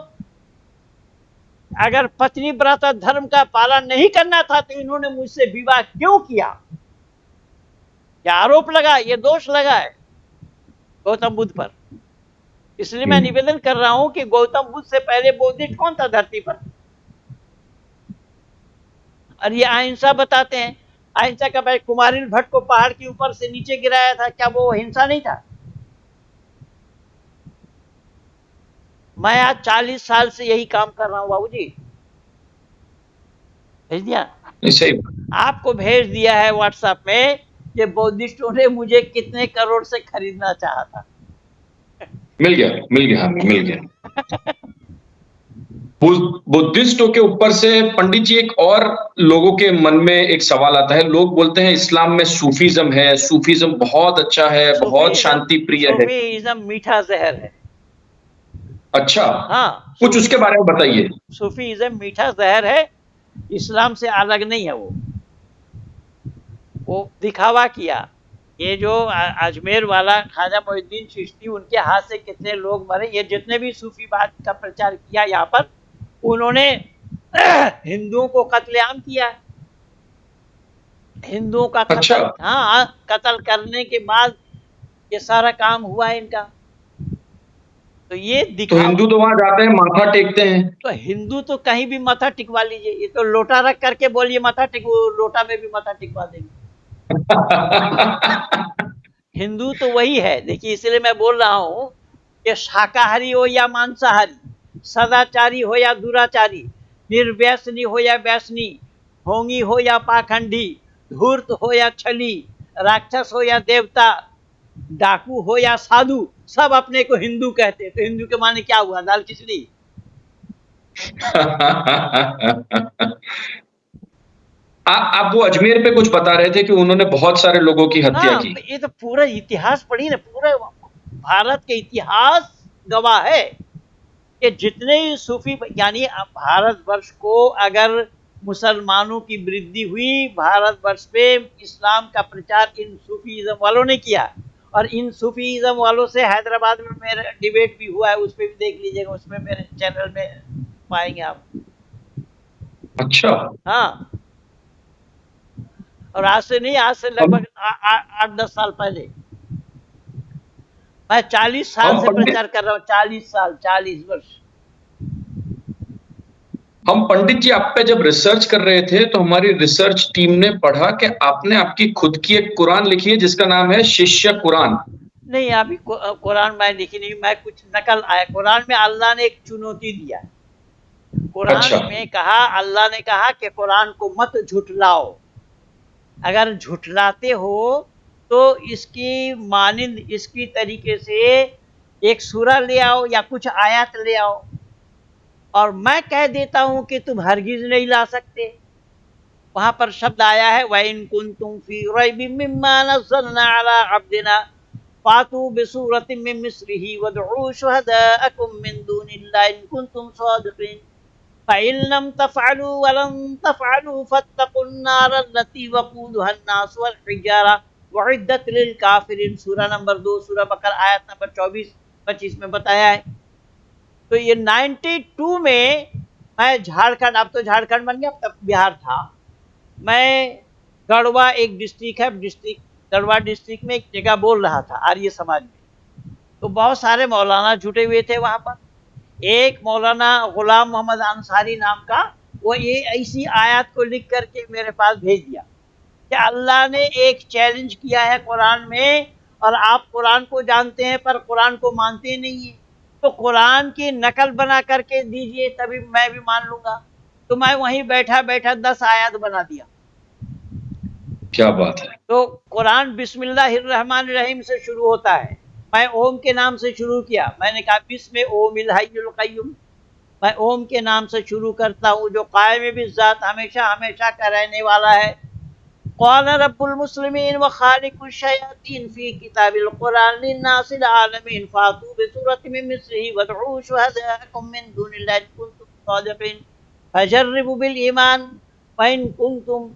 अगर पत्नी व्रत धर्म का पालन नहीं करना था तो इन्होंने मुझसे विवाह क्यों किया। क्या आरोप लगा, ये दोष लगा है गौतम बुद्ध पर। इसलिए मैं निवेदन कर रहा हूं कि गौतम बुद्ध से पहले बौद्धिस्ट कौन था धरती पर। और ये अहिंसा बताते हैं, अहिंसा का भाई कुमारिल भट्ट को पहाड़ के ऊपर से नीचे गिराया था, क्या वो हिंसा नहीं था। मैं आज 40 साल से यही काम कर रहा हूं बाबूजी। भेज दिया, सही आपको भेज दिया है व्हाट्सएप में कि बौद्धिस्टों ने मुझे कितने करोड़ से खरीदना चाहा था। मिल गया। बुद्धिस्टों के ऊपर से पंडित जी एक और लोगों के मन में एक सवाल आता है। लोग बोलते हैं इस्लाम में सूफीज्म है, सूफीज्म बहुत अच्छा है, बहुत शांति प्रिय है। सूफीज्म मीठा जहर है। अच्छा, हाँ, कुछ उसके बारे में बताइए। सूफीज्म मीठा जहर है, इस्लाम से अलग नहीं है। वो दिखावा किया। ये जो अजमेर वाला ख्वाजा मोहिउद्दीन चिश्ती, उनके हाथ से कितने लोग मरे। ये जितने भी सूफी बात का प्रचार किया यहाँ पर, उन्होंने हिंदुओं को कत्लेआम किया, हिंदुओं का कत्ल। अच्छा, हाँ, कत्ल करने के बाद ये सारा काम हुआ इनका। तो ये तो दिखावा। हिंदू तो वहां जाते हैं, माथा टेकते हैं। तो हिंदू तो कहीं भी माथा टिकवा लीजिए, ये तो लोटा रख करके बोलिए माथा टिक, लोटा में भी माथा टिकवा देंगे। हिंदू तो वही है। देखिए, इसलिए मैं बोल रहा हूं कि शाकाहारी हो या मांसाहारी, सदाचारी हो या दुराचारी, निर्व्यसनी हो या व्यसनी, ढोंगी हो या पाखंडी, धूर्त हो या छली, राक्षस हो या देवता, डाकू हो या साधु, सब अपने को हिंदू कहते। तो हिंदू के माने क्या हुआ, दाल खिचड़ी। आप वो अजमेर पे कुछ बता रहे थे कि उन्होंने बहुत सारे लोगों की हत्या हाँ, की। ये तो पूरा इतिहास पढ़ी ना, पूरा भारत के इतिहास गवाह है कि जितने सूफी, यानी भारतवर्ष को अगर मुसलमानों की वृद्धि हुई, भारतवर्ष पे इस्लाम का प्रचार इन सूफीज्म वालों ने किया। और इन सूफीज्म वालों से हैदराबाद में मेरा डिबेट भी हुआ है, उस पर भी देख लीजिएगा, उसमें मेरे चैनल में पाएंगे आप। अच्छा, हाँ, और आज से नहीं, आज से लगभग 8-10 साल पहले। मैं 40 साल से प्रचार कर रहा हूँ, 40 साल, 40 वर्ष। हम पंडित जी आप पे जब रिसर्च कर रहे थे तो हमारी रिसर्च टीम ने पढ़ा कि आपने आपकी खुद की एक कुरान लिखी है जिसका नाम है शिष्य कुरान। नहीं, अभी कुरान मैं लिखी नहीं, मैं कुछ नकल आया। कुरान में अल्लाह ने एक चुनौती दिया। कुरान अच्छा, में कहा, अल्लाह ने कहा कि कुरान को मत झुठलाओ। अगर झुठलाते हो तो इसकी मानिंद, इसकी तरीके से एक सूरा ले आओ या कुछ आयत ले आओ, और मैं कह देता हूं कि तुम हरगिज नहीं ला सकते। वहां पर शब्द आया है, वइन कुंतुम फी रैबिम मिम्मा नज़्ज़लना अला अब्दिना फातू बिसूरतिम मिन मिस्लिही वदऊ शुहदाअकुम मिन दूनिल्लाहि इन कुंतुम सादिकीन फ़इन लम तफ़अलू व लन तफ़अलू फत्तकुन नार अल्लती वक़ूदुहा अन्नास वल हिजारा उइद्दत लिल काफिरीन। सूरा नंबर 2 सूरा बकरा आयत नंबर 24-25 में बताया है। तो ये 92 में मैं झारखंड, अब तो झारखंड बन गया, तब बिहार था। मैं गढ़वा एक डिस्ट्रिक्ट है, डिस्ट्रिक्ट गढ़वा डिस्ट्रिक्ट में एक जगह बोल रहा था आर्य समाज में। तो बहुत सारे मौलाना जुटे हुए थे वहां पर। एक मौलाना गुलाम मोहम्मद अंसारी नाम का, वो ये ऐसी आयत को लिख करके मेरे पास भेज दिया कि कि अल्लाह ने एक चैलेंज किया है कुरान में, और आप कुरान को जानते हैं पर कुरान को मानते नहीं है। तो कुरान की नकल बना करके दीजिए तभी मैं भी मान लूंगा। तो मैं वहीं बैठा बैठा 10 आयत बना दिया। क्या बात है। तो कुरान बिस्मिल्लाहिर्रहमानिर्रहीम से शुरू होता है। मैं ओम के नाम से शुरू किया। मैंने कहा बिस्म ओमिल हय्युल कय्यूम, मैं ओम के नाम से शुरू करता हूँ जो कायम बिज़्ज़ात हमेशा हमेशा का रहने वाला है। क़ाल रब्बुल मुस्लिमीन व खालिकुश शयातीन फी किताबिल कुरान लिन्नासिल आलमीन फातू बिसूरतिन मिन मिस्लिही वदऊ शुहदाअकुम मिन दूनिल्लाहि इन कुंतुम सादिकीन फजर्रिबू बिल ईमान व इन कुंतुम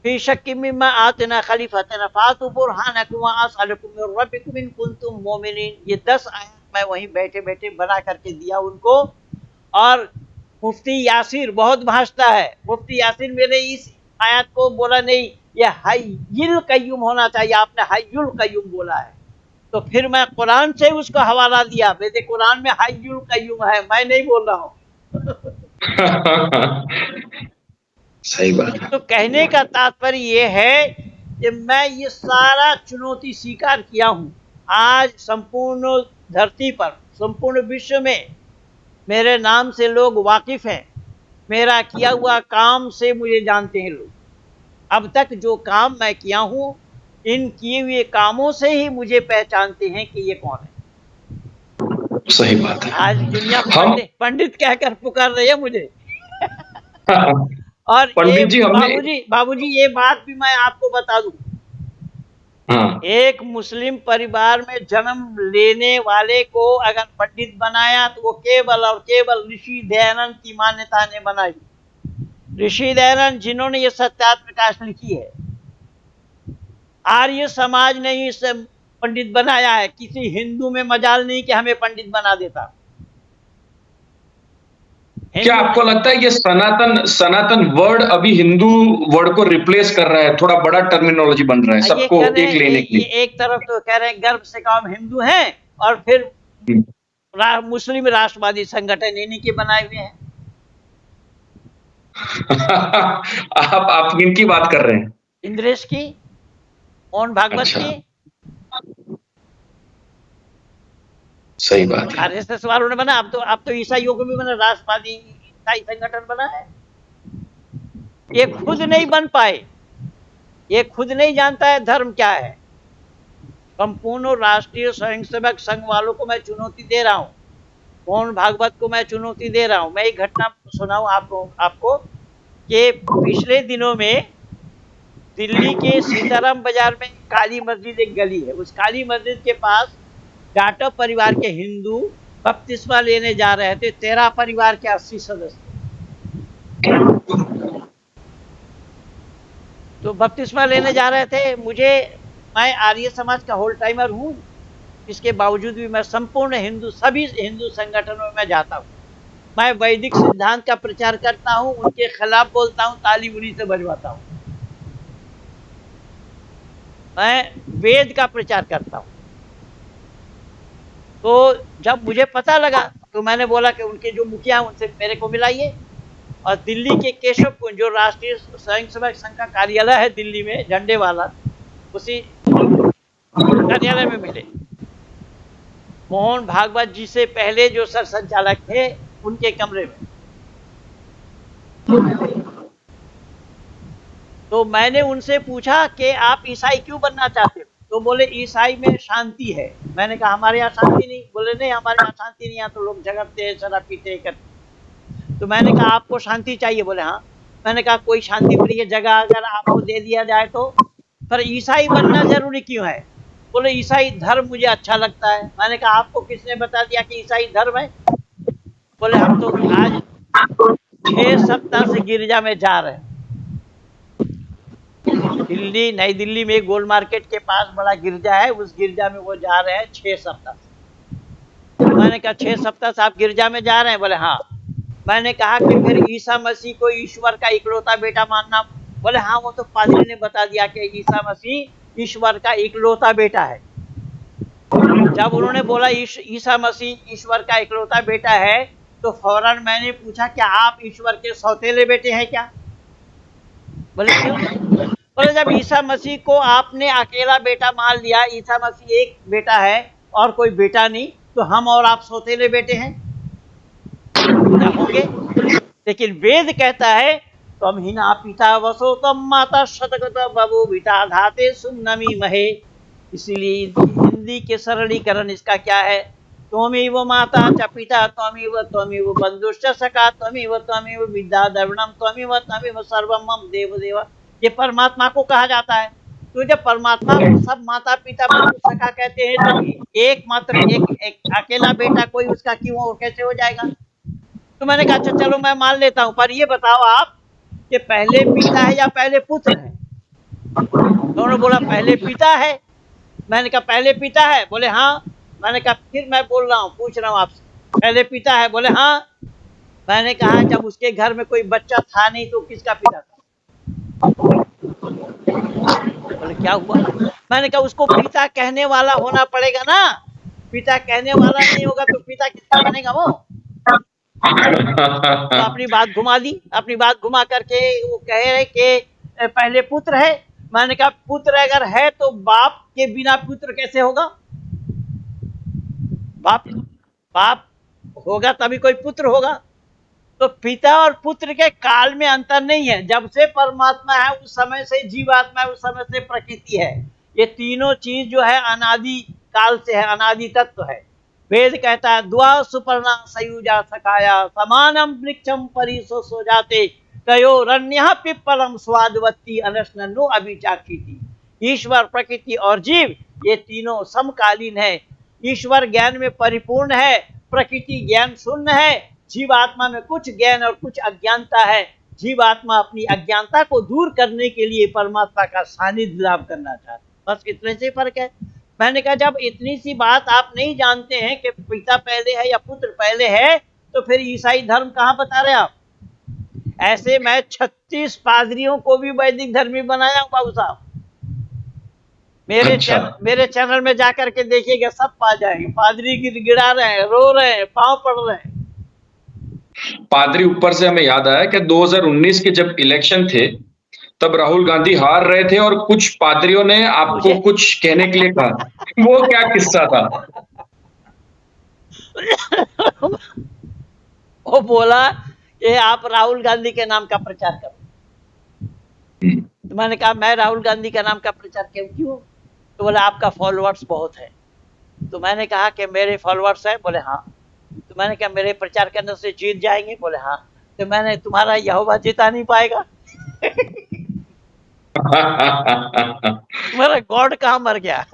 फी शक्किन मिम्मा आतना खलीफतन फातू बुरहानकुम व असअलुकुम मिन रब्बिकुम इन कुंतुम मुमिनीन। ये 10 आयत मैं वहीं बैठे बैठे बना करके दिया उनको। और मुफ्ती यासिर बहुत भाषता है। मुफ्ती यासिर मेरे इस आयत को बोला नहीं, ये हय्युल कय्यूम होना चाहिए, आपने हय्युल कय्यूम बोला है। तो फिर मैं कुरान से उसको हवाला दिया, बेटे कुरान में हय्युल कय्यूम है, मैं नहीं बोल रहा हूँ। सही बात है। तो कहने का तात्पर्य ये है कि मैं ये सारा चुनौती स्वीकार किया हूँ। आज संपूर्ण धरती पर, संपूर्ण विश्व में मेरे नाम से लोग वाकिफ हैं। मेरा किया हुआ काम से मुझे जानते हैं लोग। अब तक जो काम मैं किया हूँ, इन किए हुए कामों से ही मुझे पहचानते हैं कि ये कौन है। सही बात है। आज दुनिया हम पंडित पंडित कहकर पुकार रही है मुझे। और ये पंडित जी हमने बाबूजी ये बात भी मैं आपको बता दूं, हाँ, एक मुस्लिम परिवार में जन्म लेने वाले को अगर पंडित बनाया तो वो केवल और केवल ऋषि दयानंद की मान्यता ने बनाई। ऋषि दयानंद जिन्होंने ये सत्यार्थ प्रकाश लिखी है, आर्य समाज ने इसे पंडित बनाया है। किसी हिंदू में मजाल नहीं कि हमें पंडित बना देता। क्या हिंदू आपको लगता है ये सनातन सनातन वर्ड अभी हिंदू वर्ड को रिप्लेस कर रहा है? थोड़ा बड़ा टर्मिनोलॉजी बन रहा है ये सबको कह रहे एक हैं, लेने के ये लिए। एक तरफ तो कह रहे हैं गर्व से कहा हम हिंदू हैं, और फिर मुस्लिम राष्ट्रवादी संगठन इन्हीं के बनाए हुए हैं। आप किनकी बात कर रहे हैं? इंद्रेश की, मोहन भागवत अच्छा, की। सही बात है। आरएसएस वालों ने बना। अब तो ईसाइयों को भी बना, राष्ट्रवादी ईसाई संगठन बना है। ये खुद नहीं बन पाए, ये खुद नहीं जानता है धर्म क्या है। संपूर्ण राष्ट्रीय स्वयंसेवक संघ वालों को मैं चुनौती दे रहा हूँ, मोहन भागवत को मैं चुनौती दे रहा हूँ। मैं एक घटना सुनाऊं आपको कि पिछले दिनों में दिल्ली के सीताराम बाजार में काली मस्जिद एक गली है। उस काली मस्जिद के पास जाटव परिवार के हिंदू बपतिस्मा लेने जा रहे थे। 13 परिवार के 80 सदस्य। तो बपतिस्मा लेने जा रहे थे। मैं आर्य समाज का होल टाइमर हूँ, इसके बावजूद भी मैं संपूर्ण सभी हिंदू संगठनों में मैं जाता हूँ। मैं वैदिक सिद्धांत का प्रचार करता हूँ, उनके खिलाफ बोलता हूँ, ताली उन्हीं से बजवाता हूँ। मैं वेद का प्रचार करता हूँ। तो जब मुझे पता लगा तो मैंने बोला कि उनके जो मुखिया हैं उनसे मेरे को मिलाइए। और दिल्ली के केशव कुंज, जो राष्ट्रीय स्वयंसेवक संघ का कार्यालय है दिल्ली में झंडे वाला, उसी कार्यालय में मिले। मोहन भागवत जी से पहले जो सर संचालक थे उनके कमरे में। तो मैंने उनसे पूछा कि आप ईसाई क्यों बनना चाहते हो? तो बोले ईसाई में शांति है। मैंने कहा हमारे यहाँ शांति नहीं। बोले नहीं, हमारे यहाँ शांति नहीं, यहाँ तो लोग झगड़ते हैं, शराब पीते हैं करते। तो मैंने कहा आपको शांति चाहिए? बोले हाँ। मैंने कहा कोई शांति प्रिय जगह अगर आपको दे दिया जाए तो। पर ईसाई बनना जरूरी क्यों है? बोले ईसाई धर्म मुझे अच्छा लगता है। मैंने कहा आपको किसने बता दिया कि ईसाई धर्म है? बोले हम तो आज 6 सप्ताह से गिरजा में जा रहे हैं। नई दिल्ली में गोल मार्केट के पास बड़ा गिरजा है, उस गिरजा में वो जा रहे हैं 6 सप्ताह से। मैंने कहा 6 सप्ताह से आप गिरजा में जा रहे हैं? बोले हाँ। मैंने कहा कि फिर ईसा मसीह को ईश्वर का इकलौता बेटा मानना? बोले हाँ, वो तो पादरी ने बता दिया कि ईसा मसीह ईश्वर का इकलौता बेटा है। जब उन्होंने बोला ईसा मसीह ईश्वर का इकलौता बेटा है, तो फौरन मैंने पूछा क्या आप ईश्वर के सौतेले बेटे हैं क्या? बोले क्यों? बोले जब ईसा मसीह को आपने अकेला बेटा मान लिया, ईसा मसीह एक बेटा है और कोई बेटा नहीं, तो हम और आप सौतेले बेटे हैं क्या होंगे? लेकिन वेद कहता है तम हिना पिता वसो तम माता शतगत बबू बिता धाते सुमनमी महे। इसीलिए हिंदी के सरलीकरण इसका क्या है? त्वमेव माता च पिता त्वमेव बंधुश्च सखा त्वमेव विद्या द्रविणम त्वमेव सर्वम मम देव देव। ये परमात्मा को कहा जाता है। तो जब परमात्मा को सब माता पिता बंधु सखा कहते हैं तो एकमात्र एक अकेला बेटा कोई उसका क्यों और कैसे हो जाएगा? तो मैंने कहा अच्छा चलो मैं मान लेता हूं, पर ये बताओ आप कि पहले पिता है या पहले पुत्र है? दोनों बोला पहले पिता है। मैंने कहा पहले पिता है? बोले हाँ। मैंने कहा फिर मैं बोल रहा हूँ, पूछ रहा हूँ आपसे, पहले पिता है? बोले हाँ। मैंने कहा जब उसके घर में कोई बच्चा था नहीं तो किसका पिता था? बोले क्या हुआ? मैंने कहा उसको पिता कहने वाला होना पड़ेगा ना, पिता कहने वाला नहीं होगा तो पिता किसका बनेगा वो? तो अपनी बात घुमा दी, अपनी बात घुमा करके वो कह रहे कि पहले पुत्र है। मैंने कहा पुत्र अगर है तो बाप के बिना पुत्र कैसे होगा? बाप बाप होगा तभी कोई पुत्र होगा। तो पिता और पुत्र के काल में अंतर नहीं है। जब से परमात्मा है उस समय से जीवात्मा है, उस समय से प्रकृति है। ये तीनों चीज जो है अनादि काल से है, अनादि तत्व है। वेद कहता है द्वा सुपर्णा सयुजा सखाया समानम वृक्षम परिसो सो जाते तयो रण्य पिप्पलम स्वादवती अनशनो अभिचाक्षिति। ईश्वर, प्रकृति और जीव ये तीनों समकालीन है। ईश्वर ज्ञान में परिपूर्ण है, प्रकृति ज्ञान शून्य है, जीवात्मा में कुछ ज्ञान और कुछ अज्ञानता है। जीवात्मा अपनी अज्ञानता को दूर करने के लिए परमात्मा का सानिध्य लाभ करना चाहता है। बस इतने से फर्क है। मैंने कहा जब इतनी सी बात आप नहीं जानते हैं कि पिता पहले है या पुत्र पहले है, तो फिर ईसाई धर्म कहाँ बता रहे आप? ऐसे मैं 36 पादरियों को भी वैदिक धर्मी बनाया हूँ बाबू साहब। मेरे चैनल में जाकर के देखिएगा, सब पा जाएंगे। पादरी गिड़गिड़ा रहे हैं, रो रहे हैं, पांव पड़ रहे हैं। पादरी ऊपर से हमें याद आया कि 2019 के जब इलेक्शन थे तब राहुल गांधी हार रहे थे और कुछ पादरियों ने आपको कुछ कहने के लिए कहा। वो क्या किस्सा था? वो बोला कि आप राहुल गांधी के नाम का प्रचार करो। तो मैंने कहा मैं राहुल गांधी का नाम का प्रचार क्यों? तो बोला आपका फॉलोअर्स बहुत है। तो मैंने कहा कि मेरे फॉलोअर्स है? बोले हाँ। तो मैंने कहा मेरे प्रचार करने से जीत जाएंगे? बोले हाँ। तो मैंने तुम्हारा यहोवा जिता नहीं पाएगा। मेरा गॉड कहाँ मर गया?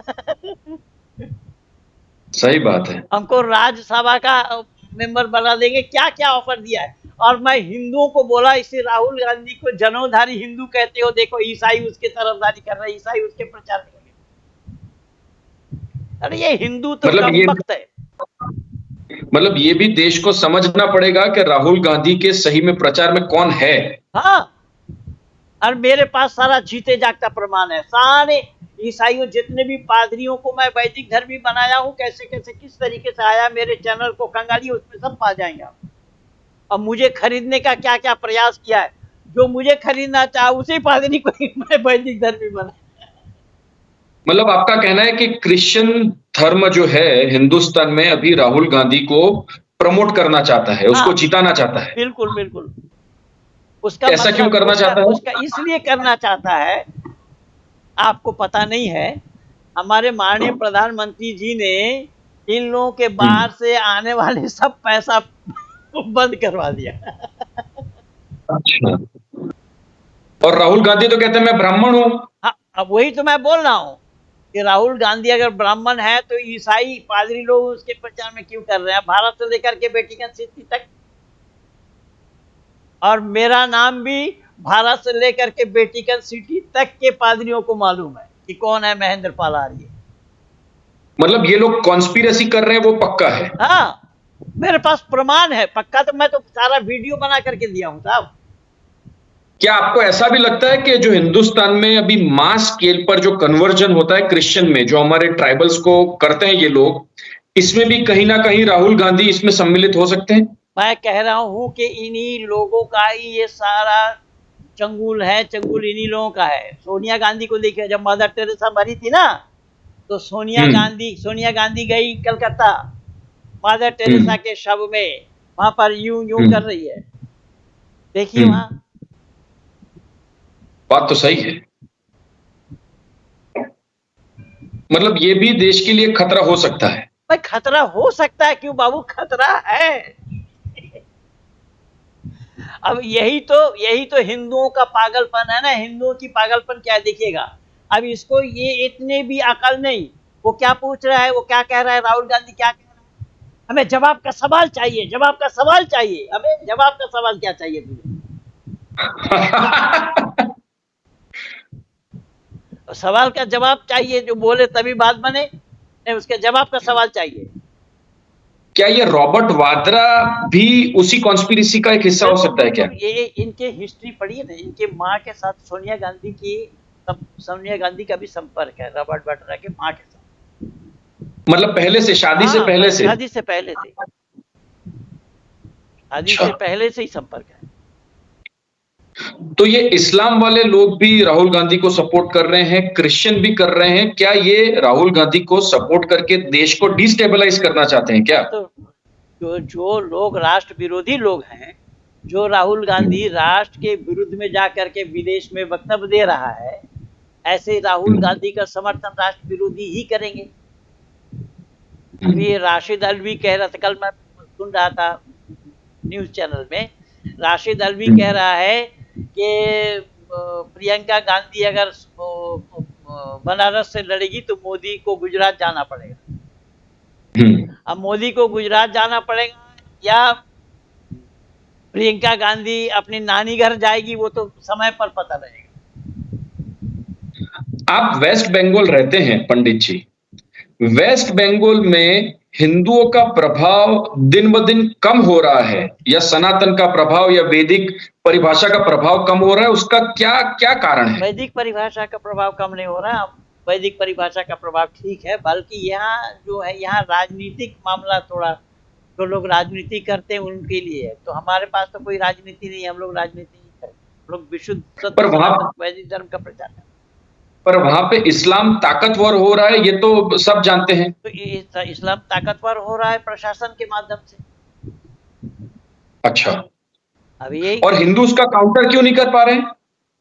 सही बात है। हमको राज्यसभा का मेंबर बना देंगे, क्या क्या ऑफर दिया है। और मैं हिंदुओं को बोला, इसे राहुल गांधी को जनोधारी हिंदू कहते हो, देखो ईसाई उसके तरफदारी कर रहे हैं, ईसाई उसके प्रचार कर रहे हैं। अरे ये हिंदू तो कमबख्त है। मतलब ये भी देश को समझना पड़ेगा कि राहुल गांधी के सही में प्रचार में कौन है। हाँ, और मेरे पास सारा जीते जागता प्रमाण है। सारे ईसाइयों जितने भी पादरियों को मैं वैदिक धर्मी बनाया हूँ, कैसे कैसे किस तरीके से आया, मेरे चैनल को कंगाली उसमें सब पा जाएंगे आप। अब मुझे खरीदने का क्या क्या प्रयास किया है, जो मुझे खरीदना चाहे उसी पादरी को मैं वैदिक धर्मी बना। मतलब आपका कहना है कि क्रिश्चियन धर्म जो है हिंदुस्तान में अभी राहुल गांधी को प्रमोट करना चाहता है, उसको जिताना चाहता है। बिल्कुल बिल्कुल। उसका ऐसा क्यों करना चाहता है? उसका इसलिए करना चाहता है, आपको पता नहीं है, हमारे माननीय प्रधानमंत्री जी ने इन लोगों के बाहर से आने वाले सब पैसा बंद करवा दिया। अच्छा। और राहुल गांधी तो कहते हैं मैं ब्राह्मण हूं। हाँ, अब वही तो मैं बोल रहा हूँ कि राहुल गांधी अगर ब्राह्मण है तो ईसाई पादरी लोग उसके प्रचार में क्यों कर रहे हैं? भारत से लेकर के वेटिकन सिटी तक, और मेरा नाम भी भारत से लेकर के वेटिकन सिटी तक के पादरियों को मालूम है कि कौन है महेंद्र पाल आर्य। मतलब ये लोग कॉन्स्पिरेसी कर रहे हैं, वो पक्का है? हाँ, मेरे पास प्रमाण है पक्का, तो मैं तो सारा वीडियो बना करके दिया हूँ साहब। क्या आपको ऐसा भी लगता है कि जो हिंदुस्तान में अभी मास स्केल पर जो कन्वर्जन होता है क्रिश्चियन में, जो हमारे ट्राइबल्स को करते हैं ये लोग, इसमें भी कहीं ना कहीं राहुल गांधी इसमें सम्मिलित हो सकते हैं? मैं कह रहा हूँ कि इन्हीं लोगों का ही ये सारा चंगुल है, चंगुल इन्हीं लोगों का है। सोनिया गांधी को देखिए, जब मदर टेरेसा मरी थी ना, तो सोनिया गांधी गई कलकत्ता, मदर टेरेसा हम्म के शव में, वहां पर यूं यूं कर हम्म रही है, देखिए हम्म वहां। बात तो सही है। मतलब ये भी देश के लिए खतरा हो सकता है। भाई खतरा हो सकता है, क्यों बाबू, खतरा है। अब यही तो हिंदुओं का पागलपन है ना, हिंदुओं की पागलपन क्या देखिएगा। अब इसको ये इतने भी अकल नहीं, वो क्या पूछ रहा है, वो क्या कह रहा है, राहुल गांधी क्या कह रहा है, हमें जवाब का सवाल चाहिए, जवाब का सवाल चाहिए, हमें जवाब का सवाल क्या चाहिए तुझे। और सवाल का जवाब चाहिए, जो बोले तभी बात बने, नहीं उसके जवाब का सवाल चाहिए। क्या ये रॉबर्ट वाड्रा भी उसी कॉन्स्पिरेसी का एक हिस्सा हो बिल्कुल सकता है क्या? बिल्कुल, ये इनके हिस्ट्री पढ़िए ना, इनके माँ के साथ सोनिया गांधी का भी संपर्क है रॉबर्ट वाड्रा के माँ के साथ। मतलब पहले से, शादी से हाँ, पहले से? शादी से पहले से, शादी अच्छा। से पहले से ही संपर्क है। तो ये इस्लाम वाले लोग भी राहुल गांधी को सपोर्ट कर रहे हैं, क्रिश्चियन भी कर रहे हैं, क्या ये राहुल गांधी को सपोर्ट करके देश को डिस्टेबलाइज करना चाहते हैं क्या? हाँ, तो जो लोग राष्ट्र विरोधी लोग हैं, जो राहुल गांधी राष्ट्र के विरुद्ध में जाकर के विदेश में वक्तव्य दे रहा है, ऐसे राहुल हम्म, गांधी का समर्थन राष्ट्र विरोधी ही करेंगे। हम्म, अभी राशिद अल्वी कह रहा था, कल मैं सुन रहा था न्यूज चैनल में, राशिद अल्वी कह हम्म, रहा है कि प्रियंका गांधी अगर बनारस से लड़ेगी तो मोदी को गुजरात जाना पड़ेगा। हम्म। अब मोदी को गुजरात जाना पड़ेगा या प्रियंका गांधी अपनी नानी घर जाएगी, वो तो समय पर पता रहेगा। आप वेस्ट बंगाल रहते हैं पंडित जी। वेस्ट बंगाल में हिंदुओं का प्रभाव दिन ब दिन कम हो रहा है, या सनातन का प्रभाव या वैदिक परिभाषा का प्रभाव कम हो रहा है, उसका क्या क्या कारण है? वैदिक परिभाषा का प्रभाव कम नहीं हो रहा, वैदिक परिभाषा का प्रभाव ठीक है, बल्कि यहाँ जो है, यहाँ राजनीतिक मामला थोड़ा, जो लोग राजनीति करते हैं उनके लिए है, तो हमारे पास तो कोई राजनीति नहीं है, हम लोग राजनीति नहीं करते, हम लोग विशुद्ध पर सत्य वहां सनातन वैदिक धर्म का प्रचार करते पर वहां पे इस्लाम ताकतवर हो रहा है, ये तो सब जानते हैं। हैं। तो ये इस्लाम ताकतवर हो रहा है प्रशासन के माध्यम से। अच्छा। अब यही, और हिंदू उसका काउंटर क्यों नहीं कर पा रहे हैं?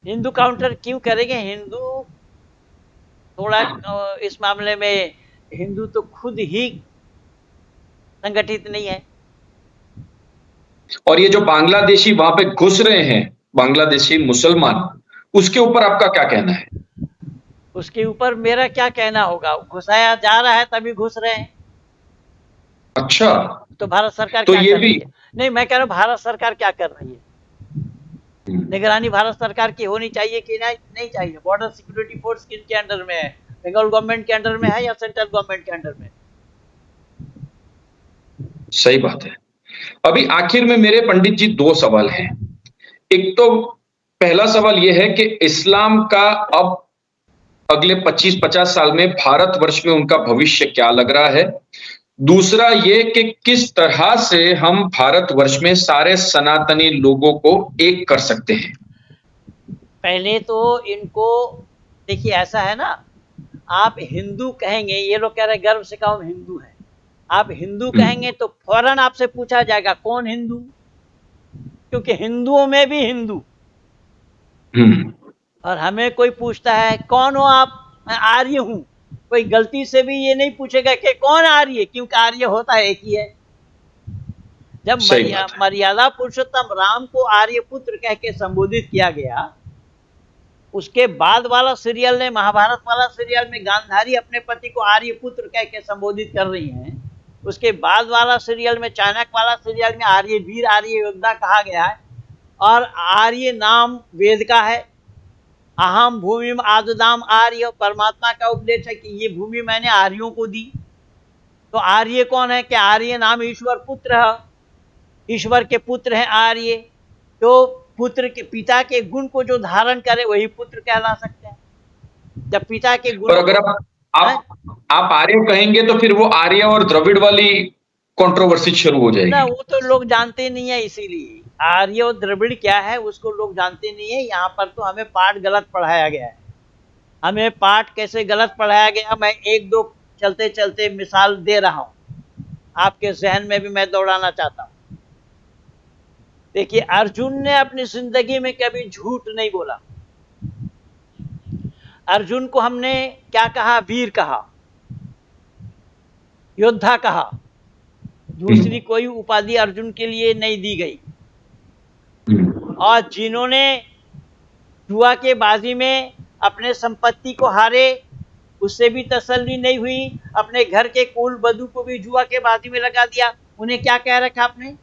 हिंदू काउंटर क्यों करेंगे, हिंदू थोड़ा इस मामले में, हिंदू तो खुद ही संगठित नहीं है। और ये जो बांग्लादेशी वहां पे घुस रहे हैं, बांग्लादेशी मुसलमान, उसके ऊपर आपका क्या कहना है? उसके ऊपर मेरा क्या कहना होगा, घुसाया जा रहा है तभी घुस रहे हैं। अच्छा। तो भारत सरकार तो क्या ये कर भी। रही है, नहीं मैं कह रहा हूँ भारत सरकार क्या कर रही है, निगरानी भारत सरकार की होनी चाहिए कि नहीं, नहीं चाहिए। बॉर्डर सिक्योरिटी फोर्स किनके अंडर में है, बंगाल गवर्नमेंट के अंडर में है या सेंट्रल गवर्नमेंट के अंडर में? सही बात है। अभी आखिर में मेरे पंडित जी दो सवाल हैं। एक तो पहला सवाल यह है कि इस्लाम का अब अगले 25-50 साल में भारतवर्ष में उनका भविष्य क्या लग रहा है? दूसरा ये कि किस तरह से हम भारतवर्ष में सारे सनातनी लोगों को एक कर सकते हैं? पहले तो इनको देखिए, ऐसा है ना, आप हिंदू कहेंगे, ये लोग कह रहे हैं गर्व से कहो हम हिंदू हैं, आप हिंदू हम्म कहेंगे तो फौरन आपसे पूछा जाएगा कौन हिंदू, क्योंकि हिंदुओं में भी हिंदू। हम्म और हमें कोई पूछता है कौन हो आप, मैं आर्य हूं, कोई गलती से भी ये नहीं पूछेगा कि कौन आर्य, क्योंकि आर्य होता एक ही है। जब सही बात है। मर्यादा पुरुषोत्तम राम को आर्य पुत्र कह के संबोधित किया गया, उसके बाद वाला सीरियल ने, महाभारत वाला सीरियल में गांधारी अपने पति को आर्य पुत्र कह के संबोधित कर रही हैं, उसके बाद वाला सीरियल में, चाणक्य वाला सीरियल में आर्य वीर आर्य योद्धा कहा गया है। और आर्य नाम वेद का है, अहम भूमि आददाम आर्य, परमात्मा का उपदेश है कि ये भूमि मैंने आर्यों को दी। तो आर्य कौन है, कि आर्य नाम ईश्वर पुत्र है, ईश्वर के पुत्र हैं आर्य। तो पुत्र के, पिता के गुण को जो धारण करे वही पुत्र कहला सकते हैं। जब पिता के और गुणों अगर को आप है आप आर्य कहेंगे तो फिर वो आर्य और द्रविड़ वाली कंट्रोवर्सी शुरू हो ना, जाएगी। वो तो लोग जानते नहीं है इसीलिए। आर्य और द्रविड़ क्या है उसको लोग जानते नहीं है। यहाँ पर तो हमें पाठ गलत पढ़ाया गया है। हमें पाठ कैसे गलत पढ़ाया गया, मैं एक दो चलते चलते मिसाल दे रहा हूँ, आपके जहन में भी मैं दौड़ाना चाहता हूँ। देखिए, अर्जुन ने अपनी जिंदगी में कभी झूठ नहीं बोला। अर्जुन को हमने क्या कहा? वीर कहा, योद्धा कहा। दूसरी कोई उपाधि अर्जुन के लिए नहीं दी गई। और जिन्होंने जुआ के बाजी में अपने संपत्ति को हारे, उससे भी तसल्ली नहीं हुई, अपने घर के कुल बधू को भी जुआ के बाजी में लगा दिया। उन्हें क्या कह रखा आपने?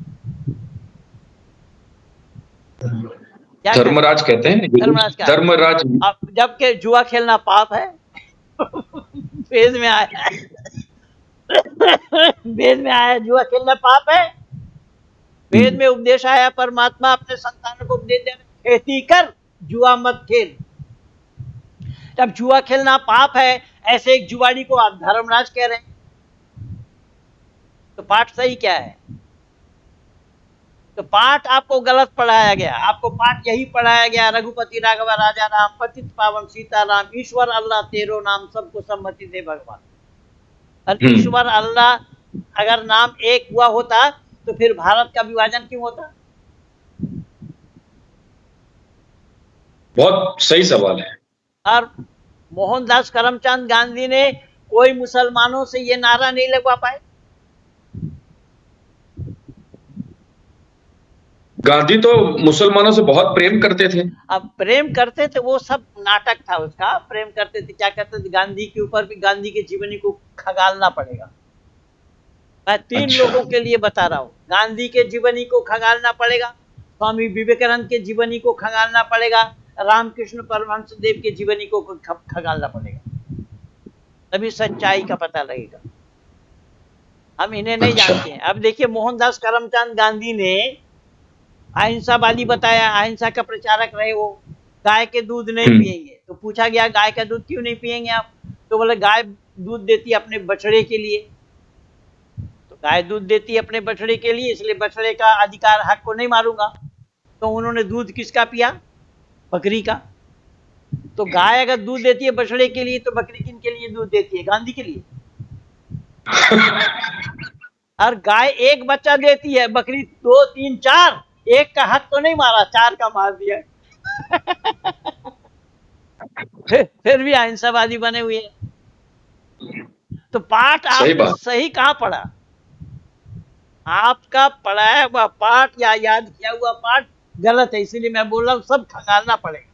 क्या धर्मराज कहते हैं, धर्मराज का? धर्मराज। अब जबकि जुआ खेलना पाप है। वेद में आया है। वेद में आया जुआ खेलना पाप है। वेद में उपदेश आया, परमात्मा अपने संतानों को उपदेश दे रहे, खेती कर, जुआ मत खेल। जब जुआ खेलना पाप है, ऐसे एक जुआड़ी को आप धर्मराज कह रहे हैं, तो पाठ सही क्या है? तो पाठ आपको गलत पढ़ाया गया। आपको पाठ यही पढ़ाया गया, रघुपति राघव राजा राम, पतित पावन सीता राम, ईश्वर अल्लाह तेरो नाम, सबको सम्मति दे भगवान। और ईश्वर अल्लाह अगर नाम एक हुआ होता तो फिर भारत का विभाजन क्यों होता? बहुत सही सवाल है। और मोहनदास करमचंद गांधी ने कोई मुसलमानों से ये नारा नहीं लगवा पाए। गांधी तो मुसलमानों से बहुत प्रेम करते थे। अब प्रेम करते थे, वो सब नाटक था उसका। प्रेम करते थे, क्या करते थे, गांधी के ऊपर भी गांधी की जीवनी को खंगालना पड़ेगा। मैं तीन लोगों के लिए बता रहा हूँ। गांधी के जीवनी को खंगालना पड़ेगा, स्वामी विवेकानंद के जीवनी को खंगालना पड़ेगा, रामकृष्ण परमहंस देव के जीवनी को खंगालना पड़ेगा, तभी सच्चाई का पता लगेगा। हम इन्हें नहीं जानते हैं। अब देखिए, मोहनदास करमचंद गांधी ने अहिंसावादी बताया, अहिंसा का प्रचारक रहे वो। गाय के दूध नहीं पिएंगे, तो पूछा गया गाय का दूध क्यों नहीं पिएंगे आप? तो बोले गाय दूध देती है अपने बछड़े के लिए। तो गाय दूध देती है अपने बछड़े के लिए, इसलिए बछड़े का अधिकार हक को नहीं मारूंगा। तो उन्होंने दूध किसका पिया? बकरी का। तो गाय अगर दूध देती है बछड़े के लिए, तो बकरी किन के लिए दूध देती है? गांधी के लिए। और गाय एक बच्चा देती है, बकरी दो तीन चार। एक का हक तो नहीं मारा, चार का मार दिया। फिर भी अहिंसावादी बने हुए हैं। तो पाठ आपने सही कहाँ पढ़ा? आपका पढ़ाया हुआ पाठ या याद किया हुआ पाठ गलत है। इसीलिए मैं बोल रहा हूँ, सब खंगालना पड़ेगा।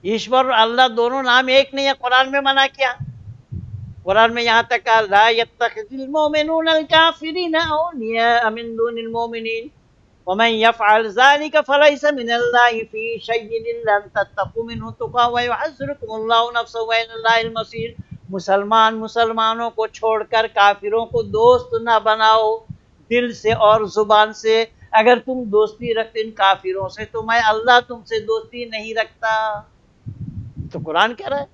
ईश्वर और अल्लाह दोनों नाम एक नहीं है, कुरान में मना किया। कुरान में यहाँ तक कहा, ला यत्तखिज़िल मोमिनूनल काफिरीना औलिया मिन दुनिल मोमिनीन वमन यफ़अल ज़ालिका फलैसा मिनल्लाहि फ़ी शैइन इल्ला अन तत्तक़ू मिन्हु तुक़ा व युहज़्ज़िरुकुमुल्लाहु नफ़्सहु व इलैहिल मसीर। मुसलमान मुसलमानों को छोड़कर काफिरों को दोस्त ना बनाओ, दिल से और जुबान से। अगर तुम दोस्ती रखते इन काफिरों से, तो मैं अल्लाह तुमसे दोस्ती नहीं रखता। तो कुरान कह रहा है।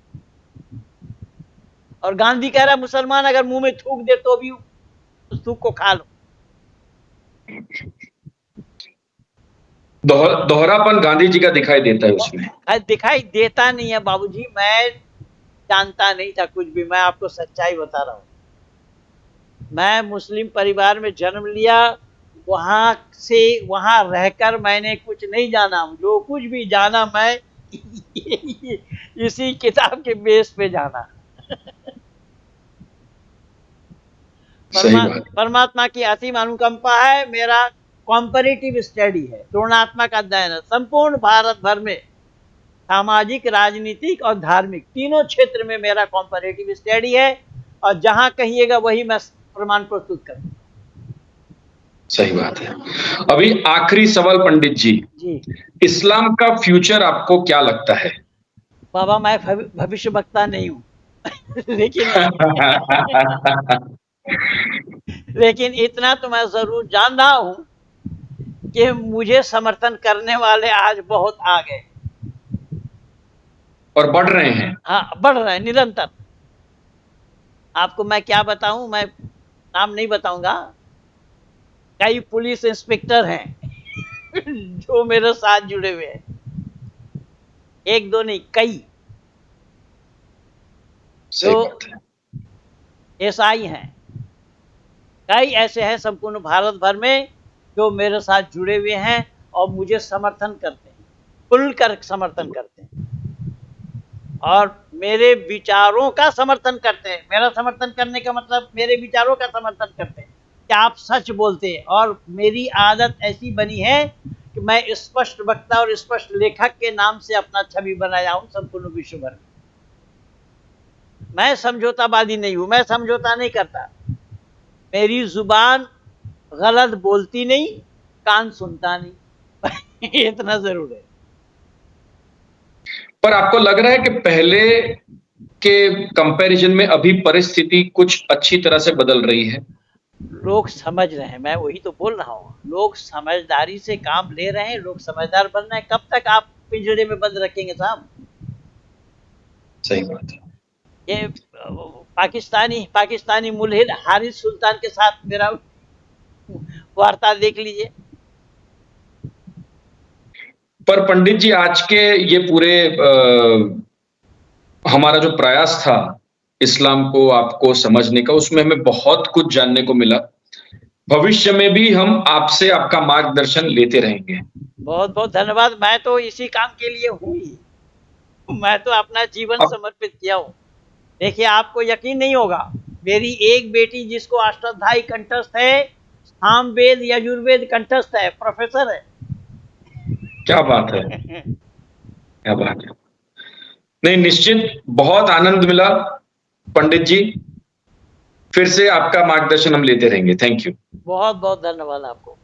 और गांधी कह रहा है मुसलमान अगर मुंह में थूक दे तो भी उस थूक को खा लो। दोहरापन गांधी जी का दिखाई देता है उसमें। दिखाई देता नहीं है बाबूजी, मैं जानता नहीं था कुछ भी। मैं आपको सच्चाई बता रहा हूँ। मैं मुस्लिम परिवार में जन्म लिया, वहां से वहां रहकर मैंने कुछ नहीं जाना। जो कुछ भी जाना मैं इसी किताब के बेस पे जाना। परमात्मा की असीम अनुकंपा है। मेरा कॉम्परेटिव स्टडी है, तुलनात्मक अध्ययन है। संपूर्ण भारत भर में सामाजिक, राजनीतिक और धार्मिक तीनों क्षेत्र में मेरा कॉम्परेटिव स्टडी है। और जहां कहिएगा वही मैं प्रमाण प्रस्तुत करूंगा। सही बात है। अभी आखिरी सवाल पंडित जी, इस्लाम का फ्यूचर आपको क्या लगता है? बाबा, मैं भविष्य वक्ता नहीं हूं। लेकिन इतना तो मैं जरूर जान रहा हूं कि मुझे समर्थन करने वाले आज बहुत आ गए और बढ़ रहे हैं। हाँ, बढ़ रहे हैं निरंतर। आपको मैं क्या बताऊं, मैं नाम नहीं बताऊंगा। कई पुलिस इंस्पेक्टर हैं जो मेरे साथ जुड़े हुए हैं, एक दो नहीं, कई सही जो बात है। एसआई हैं, कई ऐसे हैं संपूर्ण भारत भर में जो मेरे साथ जुड़े हुए हैं और मुझे समर्थन करते हैं, खुलकर समर्थन करते हैं और मेरे विचारों का समर्थन करते हैं। मेरा समर्थन करने का मतलब मेरे विचारों का समर्थन करते हैं कि आप सच बोलते हैं। और मेरी आदत ऐसी बनी है कि मैं स्पष्ट वक्ता और स्पष्ट लेखक के नाम से अपना छवि बनाया हूं संपूर्ण विश्व भर में। मैं समझौतावादी नहीं हूं, मैं समझौता नहीं करता। मेरी जुबान गलत बोलती नहीं, कान सुनता नहीं इतना जरूर है। पर आपको लग रहा है कि पहले के कंपैरिजन में अभी परिस्थिति कुछ अच्छी तरह से बदल रही है? लोग समझ रहे हैं, मैं वही तो बोल रहा हूँ, लोग समझदारी से काम ले रहे हैं, लोग समझदार बन रहे हैं। कब तक आप पिंजरे में बंद रखेंगे साहब? सही बात है। ये पाकिस्तानी पाकिस्तानी मुल्हिद हारिस सुल्तान के साथ मेरा वार्ता देख लीजिए। पर पंडित जी, आज के ये पूरे हमारा जो प्रयास था इस्लाम को आपको समझने का, उसमें हमें बहुत कुछ जानने को मिला। भविष्य में भी हम आपसे आपका मार्गदर्शन लेते रहेंगे। बहुत बहुत धन्यवाद। मैं तो इसी काम के लिए हूँ ही, मैं तो अपना जीवन अब समर्पित किया हूँ। देखिए, आपको यकीन नहीं होगा, मेरी एक बेटी जिसको अष्टाध्यायी कंठस्थ है, सामवेद यजुर्वेद कंठस्थ है, प्रोफेसर क्या बात है! है क्या बात है! नहीं, निश्चित बहुत आनंद मिला पंडित जी। फिर से आपका मार्गदर्शन हम लेते रहेंगे। Thank you. बहुत बहुत धन्यवाद आपको।